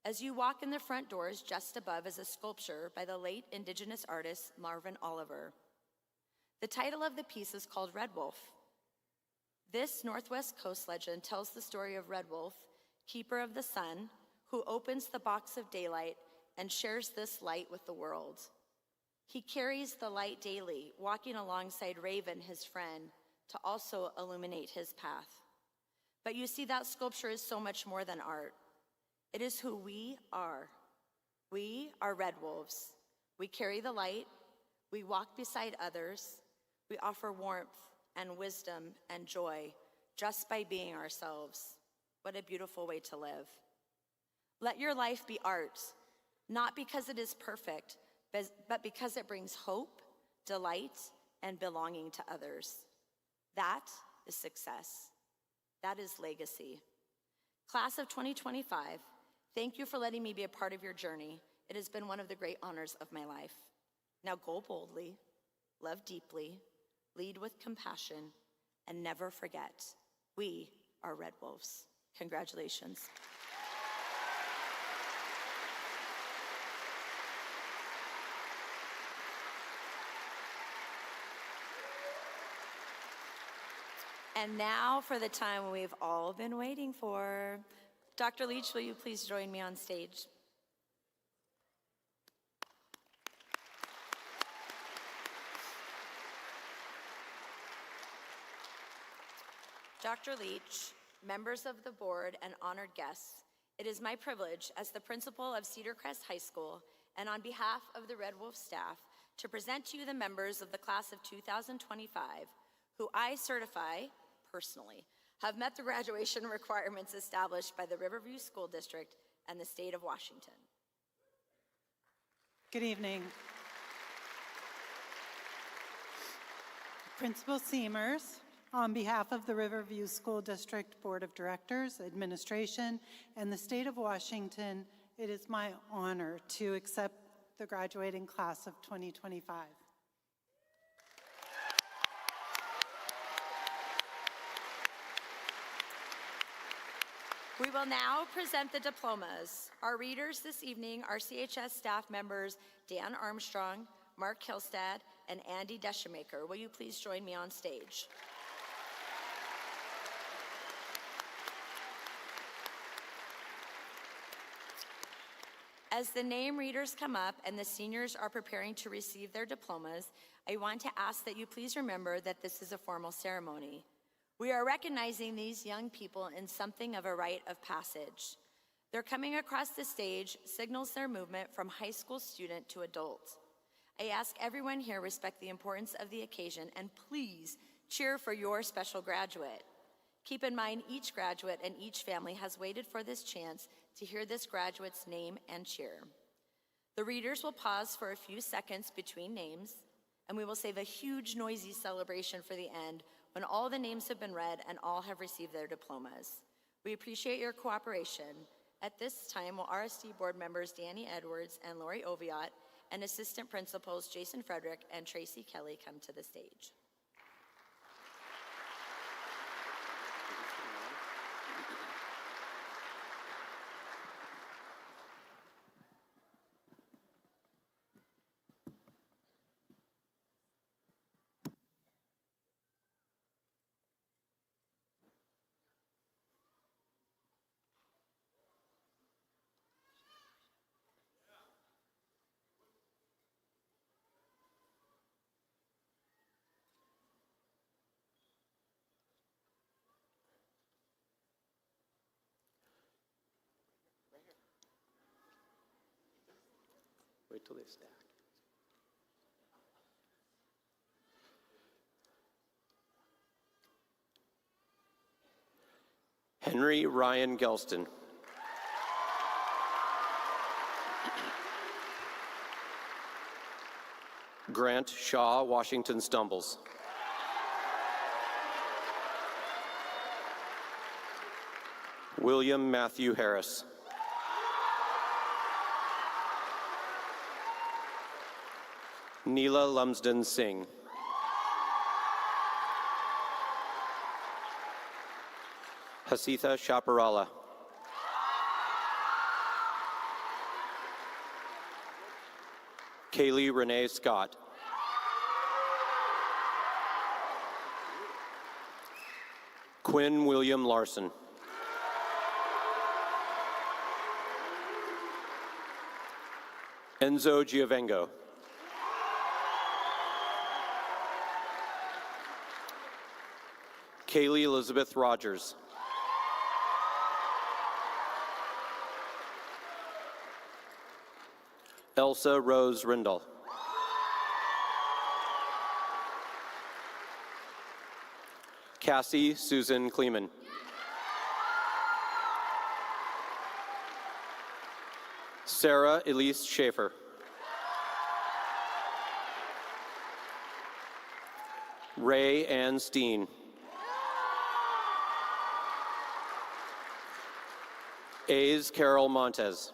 As you walk in the front doors, just above is a sculpture by the late Indigenous artist Marvin Oliver. The title of the piece is called Red Wolf. This Northwest Coast legend tells the story of Red Wolf, keeper of the sun, who opens the box of daylight and shares this light with the world. He carries the light daily, walking alongside Raven, his friend, to also illuminate his path. But you see, that sculpture is so much more than art. It is who we are. We are red wolves. We carry the light. We walk beside others. We offer warmth and wisdom and joy just by being ourselves. What a beautiful way to live. Let your life be art, not because it is perfect, but because it brings hope, delight, and belonging to others. That is success. That is legacy. Class of 2025, thank you for letting me be a part of your journey. It has been one of the great honors of my life. Now go boldly, love deeply, lead with compassion, and never forget, we are Red Wolves. Congratulations. And now for the time we've all been waiting for. Dr. Leach, will you please join me on stage? Dr. Leach, members of the board, and honored guests, it is my privilege as the principal of Cedarcrest High School and on behalf of the Red Wolf staff to present to you the members of the class of 2025 who I certify personally have met the graduation requirements established by the Riverview School District and the state of Washington. Good evening. Principal Seamers, on behalf of the Riverview School District Board of Directors, Administration, and the state of Washington, it is my honor to accept the graduating class of 2025. We will now present the diplomas. Our readers this evening are CHS staff members Dan Armstrong, Mark Kilstad, and Andy Deschemaker. Will you please join me on stage? As the name readers come up and the seniors are preparing to receive their diplomas, I want to ask that you please remember that this is a formal ceremony. We are recognizing these young people in something of a rite of passage. Their coming across the stage signals their movement from high school student to adult. I ask everyone here respect the importance of the occasion and please cheer for your special graduate. Keep in mind each graduate and each family has waited for this chance to hear this graduate's name and cheer. The readers will pause for a few seconds between names, and we will save a huge noisy celebration for the end when all the names have been read and all have received their diplomas. We appreciate your cooperation. At this time, will RSD board members Danny Edwards and Lori Oviatt and assistant principals Jason Frederick and Tracy Kelly come to the stage. Wait till they stack. Henry Ryan Gelston. Grant Shaw Washington Stumbles. William Matthew Harris. Neela Lumsden Singh. Hasitha Chaparala. Kaylee Renee Scott. Quinn William Larson. Enzo Giovengo. Kaylee Elizabeth Rogers. Elsa Rose Rindall. Cassie Susan Kleeman. Sarah Elise Schaefer. Ray Ann Steen. A's Carol Montez.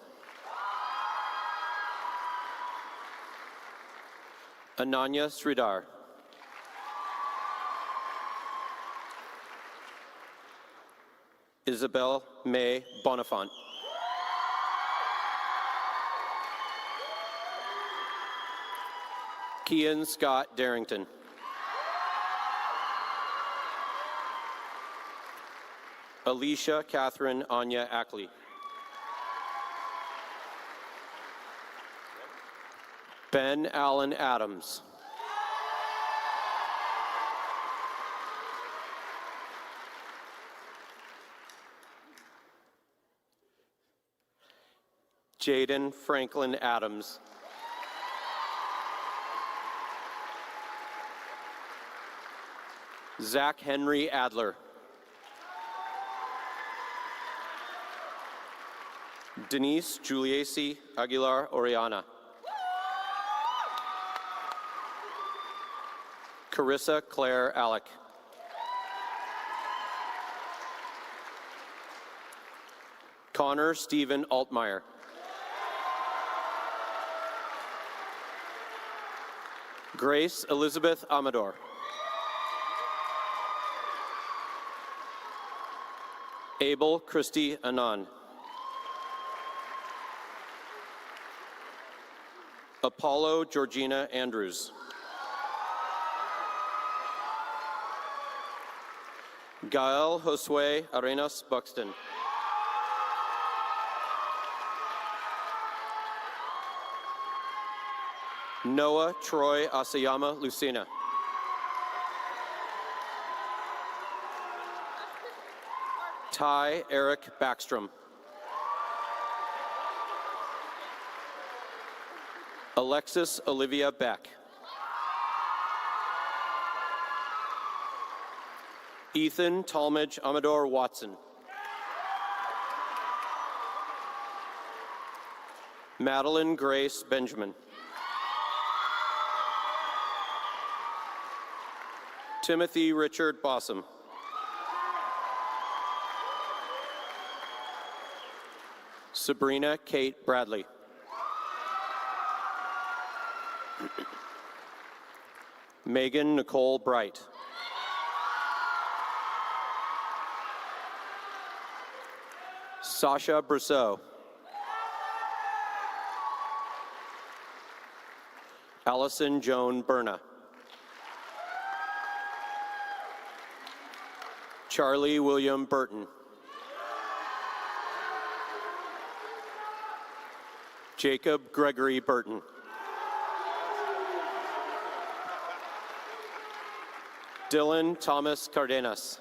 Ananya Sridhar. Isabel May Bonifant. Kian Scott Darrington. Alicia Catherine Anya Ackley. Ben Allen Adams. Jaden Franklin Adams. Zach Henry Adler. Denise Juliacy Aguilar Oriana. Carissa Claire Alec. Connor Stephen Altmeyer. Grace Elizabeth Amador. Abel Christy Anand. Apollo Georgina Andrews. Gael Josue Arenas Buxton. Noah Troy Asayama Lucina. Ty Eric Backstrom. Alexis Olivia Beck. Ethan Talmadge Amador Watson. Madeline Grace Benjamin. Timothy Richard Bossum. Sabrina Kate Bradley. Megan Nicole Bright. Sasha Brousseau. Allison Joan Berna. Charlie William Burton. Jacob Gregory Burton. Dylan Thomas Cardenas.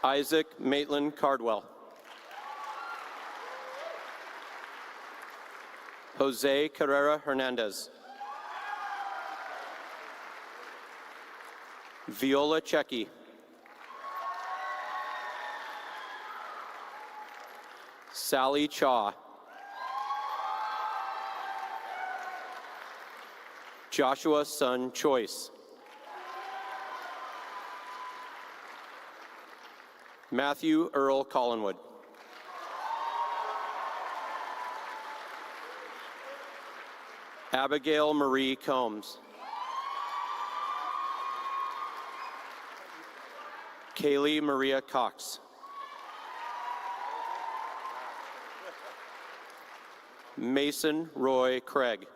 Isaac Maitland Cardwell. Jose Carrera Hernandez. Viola Checky. Sally Chaw. Joshua Sun Choice. Matthew Earl Collinwood. Abigail Marie Combs. Kaylee Maria Cox. Mason Roy Craig.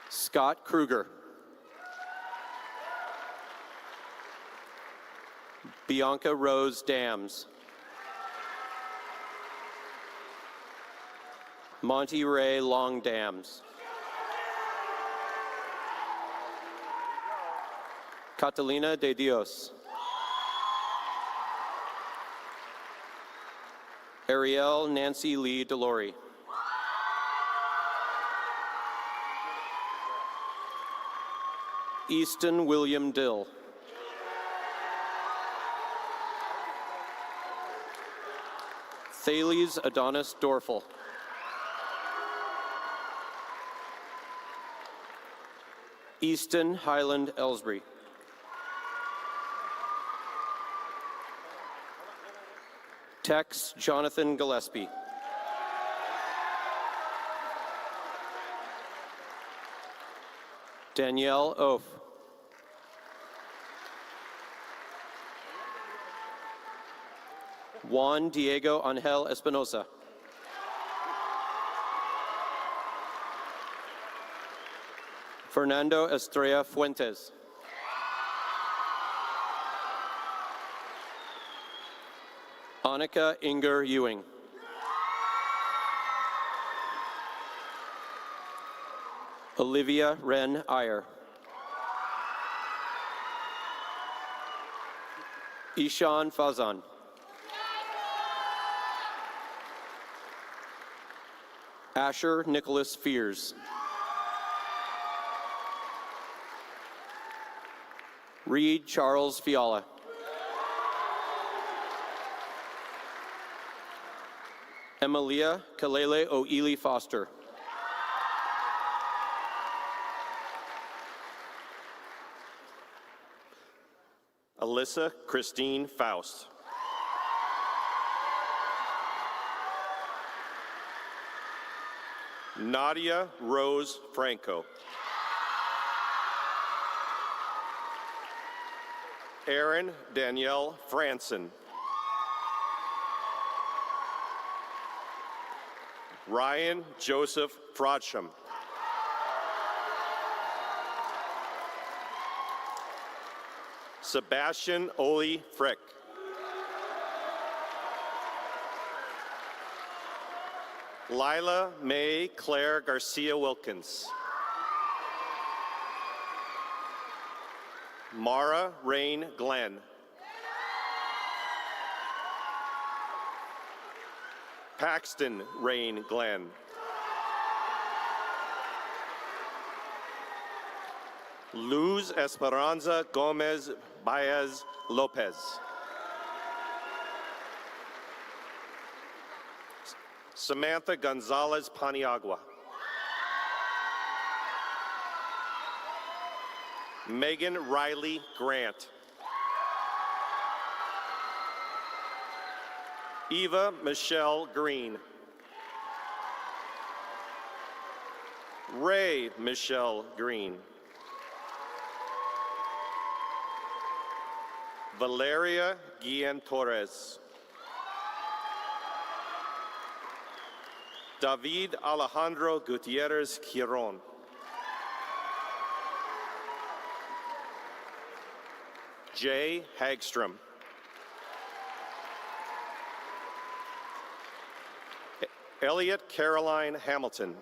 Scott Kruger. Bianca Rose Dams. Monty Ray Long Dams. Catalina de Dios. Ariel Nancy Lee Delory. Easton William Dill. Thales Adonis Dorfel. Easton Highland Ellsbury. Tex Jonathan Gillespie. Danielle Oaf. Juan Diego Angel Espinosa. Fernando Estrella Fuentes. Annika Inger Ewing. Olivia Wren Iyer. Ishan Fazan. Asher Nicholas Fears. Reed Charles Fiala. Emilia Kalele O'Ely Foster. Alyssa Christine Faust. Nadia Rose Franco. Erin Danielle Franson. Ryan Joseph Frodsham. Sebastian Oli Frick. Lila Mae Claire Garcia Wilkins. Mara Rain Glenn. Paxton Rain Glenn. Luz Esperanza Gomez Baez Lopez. Samantha Gonzalez Paniagua. Megan Riley Grant. Eva Michelle Green. Ray Michelle Green. Valeria Guillen Torres. David Alejandro Gutierrez Quiron. Jay Hagstrom. Elliot Caroline Hamilton.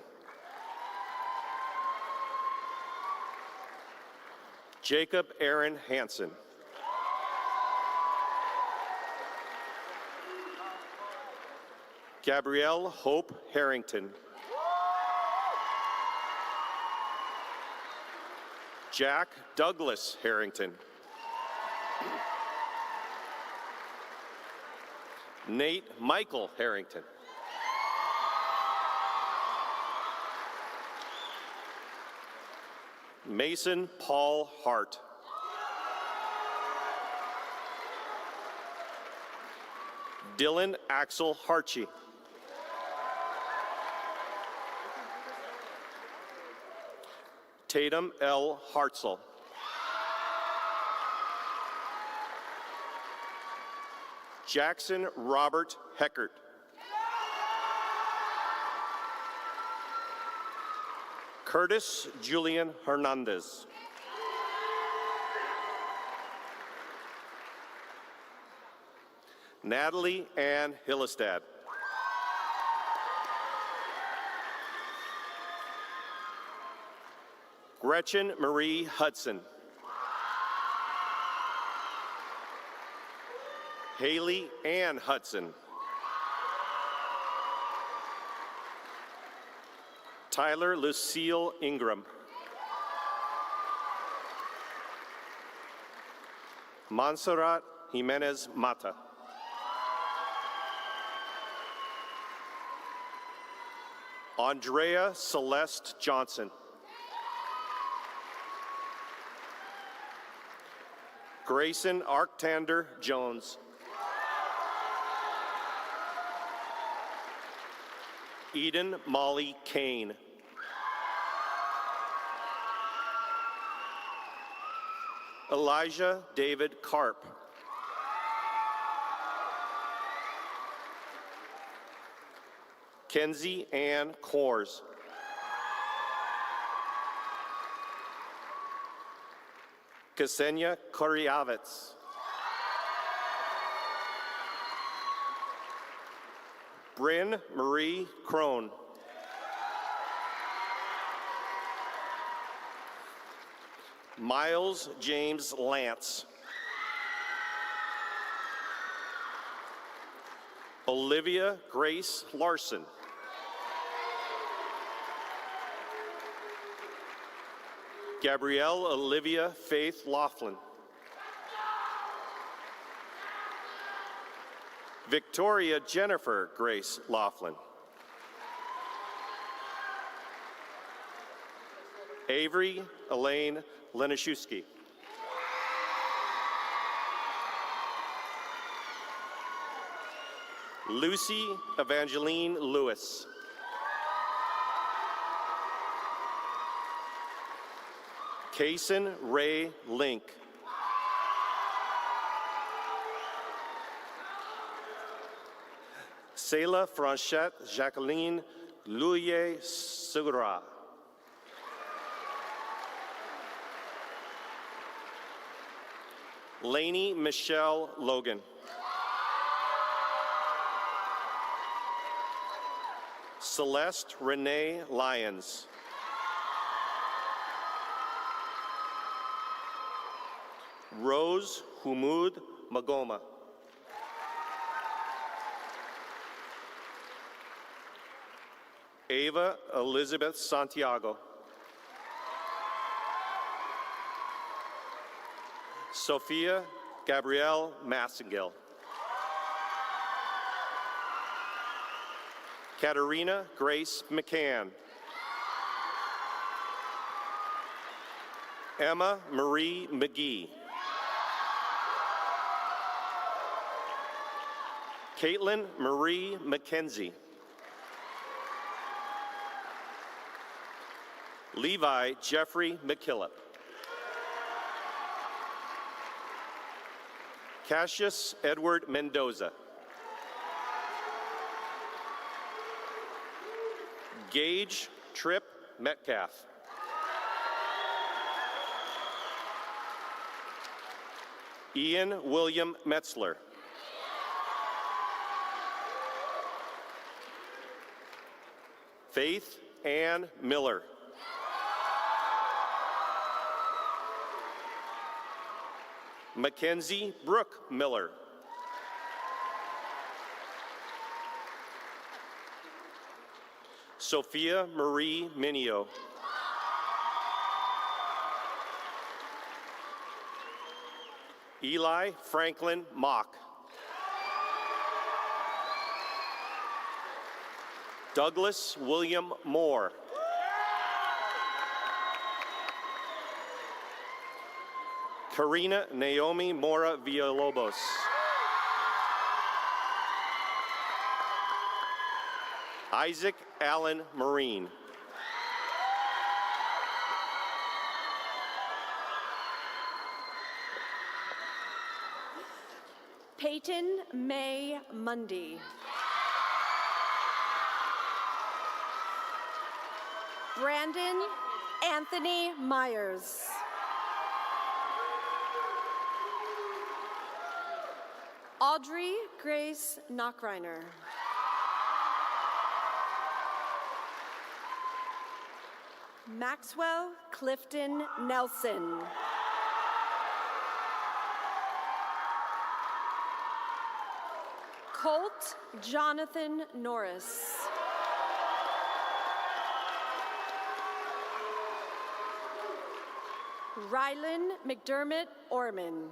Jacob Aaron Hansen. Gabrielle Hope Harrington. Jack Douglas Harrington. Nate Michael Harrington. Mason Paul Hart. Dylan Axel Harchie. Tatum L. Hartzell. Jackson Robert Heckert. Curtis Julian Hernandez. Natalie Ann Hillestad. Gretchen Marie Hudson. Haley Ann Hudson. Tyler Lucille Ingram. Montserrat Jimenez Mata. Andrea Celeste Johnson. Grayson Arctander Jones. Eden Molly Kane. Elijah David Karp. Kenzie Ann Kors. Ksenia Koryavets. Bryn Marie Crone. Miles James Lance. Olivia Grace Larson. Gabrielle Olivia Faith Laughlin. Victoria Jennifer Grace Laughlin. Avery Elaine Lenishewski. Lucy Evangeline Lewis. Kaysen Ray Link. Selah Franchette Jacqueline Louye Segura. Lainey Michelle Logan. Celeste Renee Lyons. Rose Humud Magoma. Ava Elizabeth Santiago. Sophia Gabrielle Massengill. Katerina Grace McCann. Emma Marie McGee. Caitlin Marie McKenzie. Levi Jeffrey McKillop. Cassius Edward Mendoza. Gage Tripp Metcalf. Ian William Metzler. Faith Ann Miller. Mackenzie Brooke Miller. Sophia Marie Minio. Eli Franklin Mock. Douglas William Moore. Karina Naomi Mora Villalobos. Isaac Allen Marine. Peyton May Mundy. Brandon Anthony Myers. Audrey Grace Knockreiner. Maxwell Clifton Nelson. Colt Jonathan Norris. Rylan McDermott Orman.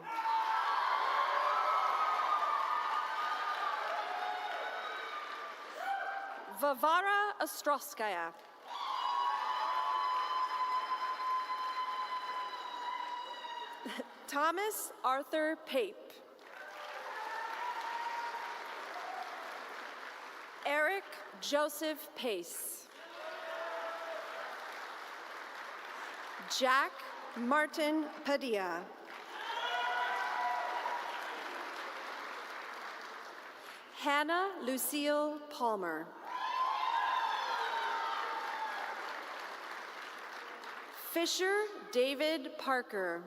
Vavara Ostrovskaya. Thomas Arthur Pape. Eric Joseph Pace. Jack Martin Padilla. Hannah Lucille Palmer. Fisher David Parker.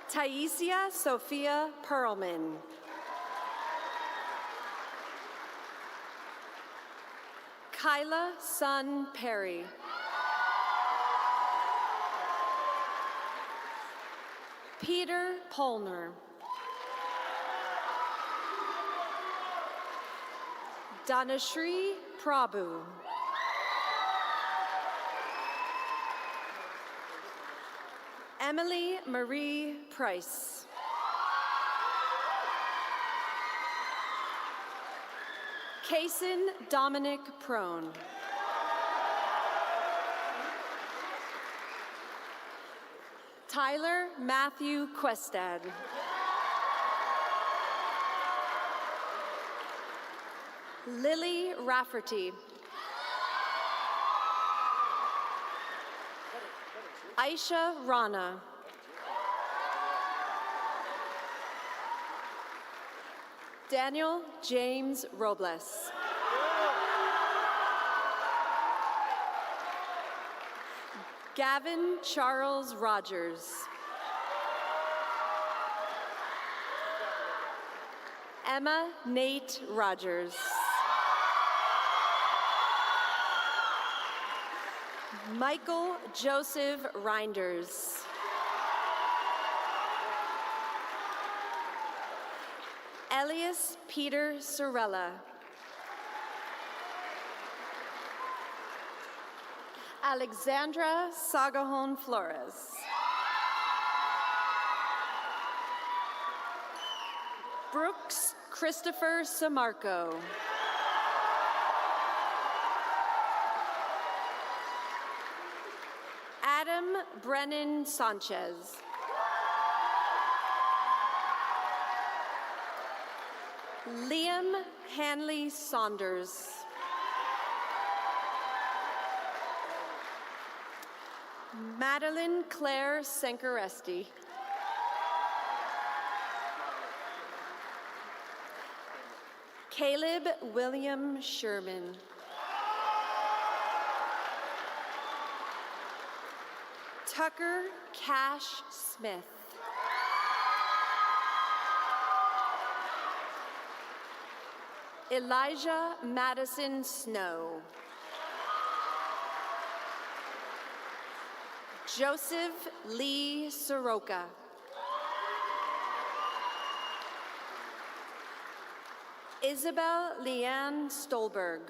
Taisia Sophia Perlman. Kyla Sun Perry. Peter Polner. Dhanashri Prabhu. Emily Marie Price. Kason Dominic Prone. Tyler Matthew Questad. Lily Rafferty. Aisha Rana. Daniel James Robles. Gavin Charles Rogers. Emma Nate Rogers. Michael Joseph Reinders. Elias Peter Sorella. Alexandra Sagajon Flores. Brooks Christopher Samarco. Adam Brennan Sanchez. Liam Hanley Saunders. Madeline Claire Sankaresti. Caleb William Sherman. Tucker Cash Smith. Elijah Madison Snow. Joseph Lee Soroka. Isabel Leanne Stolberg.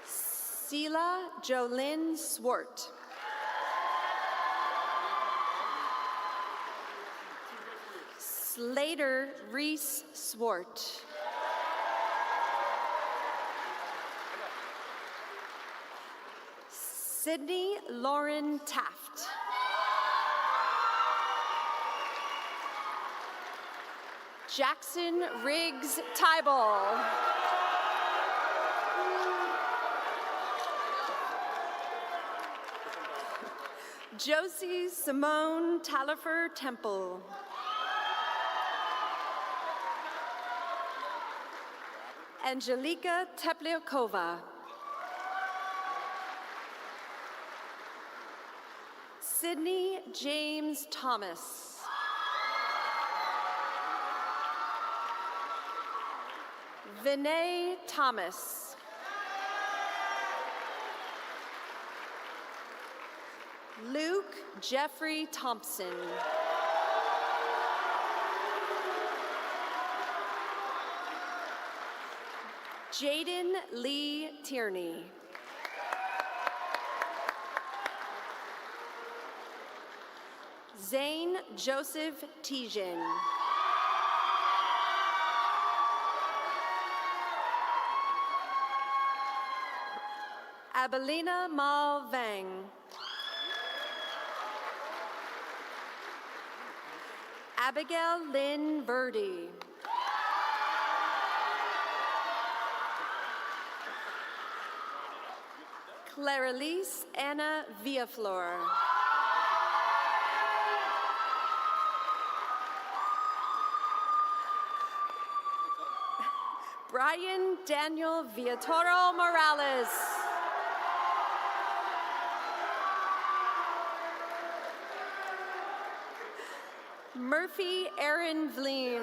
Sela Jolynn Swart. Slater Reese Swart. Sydney Lauren Taft. Jackson Riggs Tybal. Josie Simone Talifer Temple. Angelika Tepliakova. Sydney James Thomas. Vinay Thomas. Luke Jeffrey Thompson. Jaden Lee Tierney. Zane Joseph Tijan. Abelina Mal Vang. Abigail Lynn Birdie. Claralise Anna Villaflor. Brian Daniel Villatoro Morales. Murphy Aaron Vleen.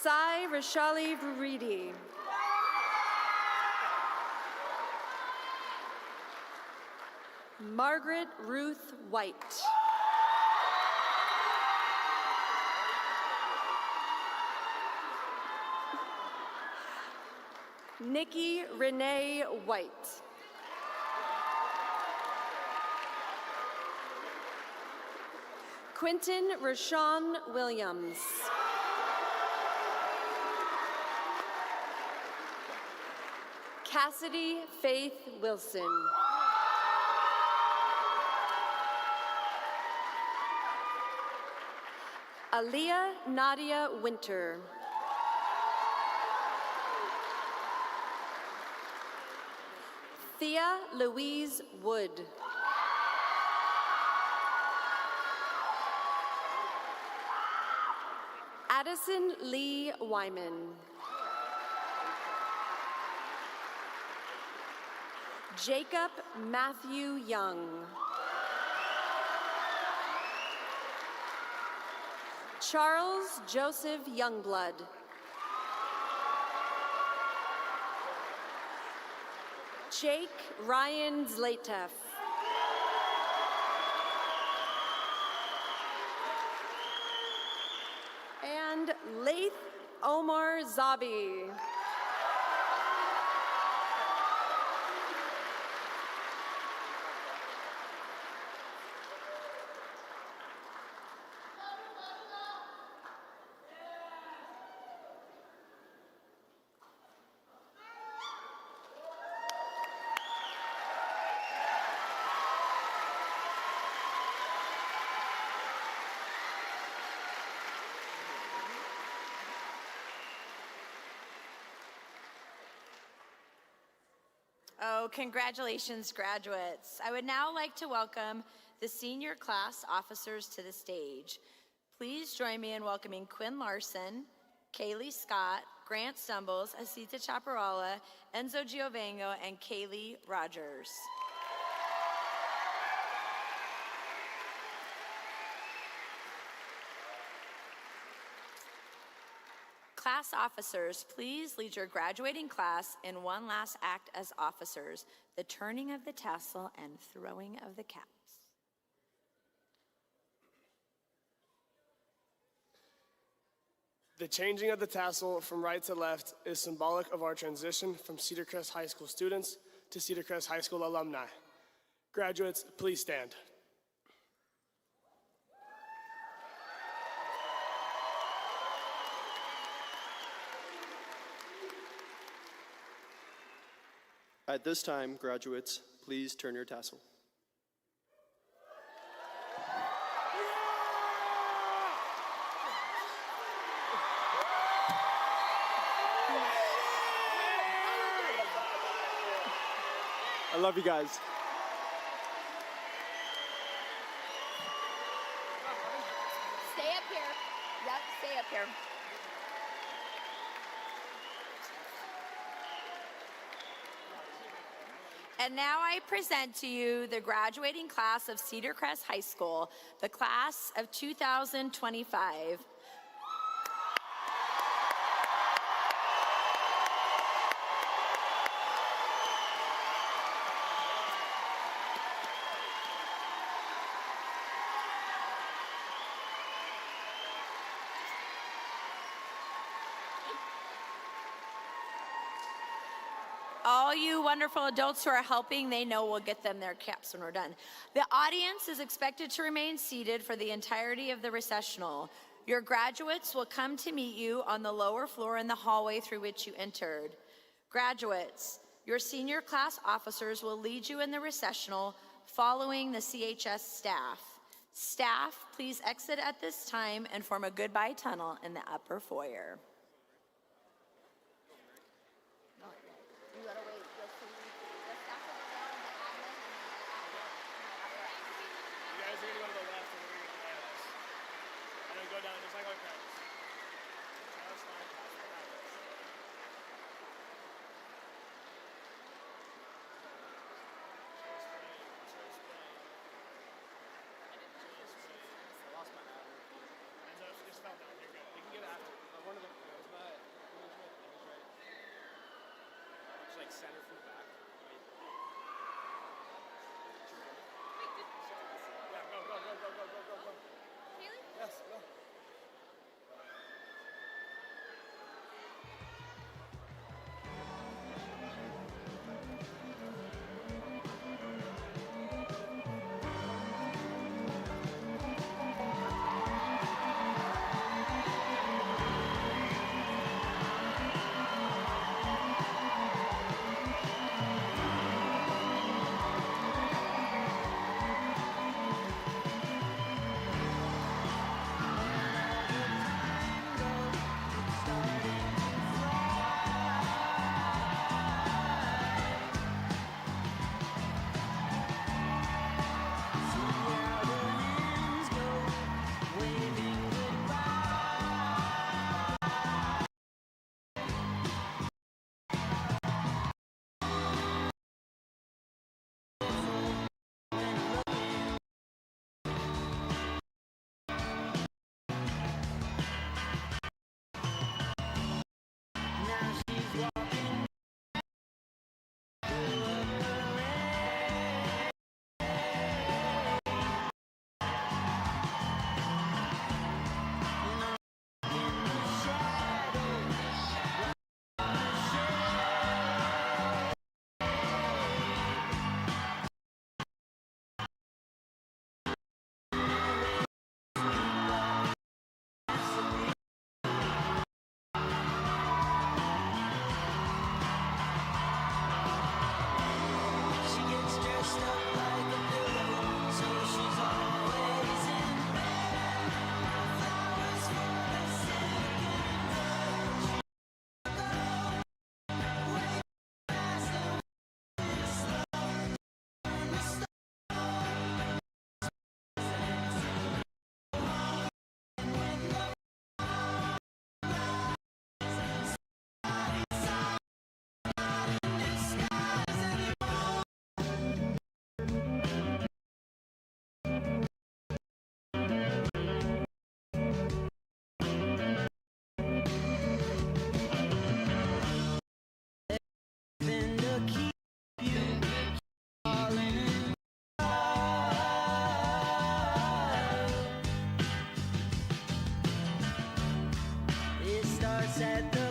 Sai Rashali Buridi. Margaret Ruth White. Nikki Renee White. Quentin Rashawn Williams. Cassidy Faith Wilson. Aaliyah Nadia Winter. Thea Louise Wood. Addison Lee Wyman. Jacob Matthew Young. Charles Joseph Youngblood. Jake Ryan Zlatev. And Laith Omar Zabi. Oh, congratulations, graduates. I would now like to welcome the senior class officers to the stage. Please join me in welcoming Quinn Larson, Kaylee Scott, Grant Stumbles, Asita Chaparala, Enzo Giovango, and Kaylee Rogers. Class officers, please lead your graduating class in one last act as officers, the turning of the tassel and throwing of the caps. The changing of the tassel from right to left is symbolic of our transition from Cedarcrest High School students to Cedarcrest High School alumni. Graduates, please stand. At this time, graduates, please turn your tassel. I love you guys. Stay up here. Yep, stay up here. And now I present to you the graduating class of Cedarcrest High School, the class of 2025. All you wonderful adults who are helping, they know we'll get them their caps when we're done. The audience is expected to remain seated for the entirety of the recessional. Your graduates will come to meet you on the lower floor in the hallway through which you entered. Graduates, your senior class officers will lead you in the recessional following the CHS staff. Staff, please exit at this time and form a goodbye tunnel in the upper foyer. Center from the back. Yeah, go. Haley? Yes, go. starts at the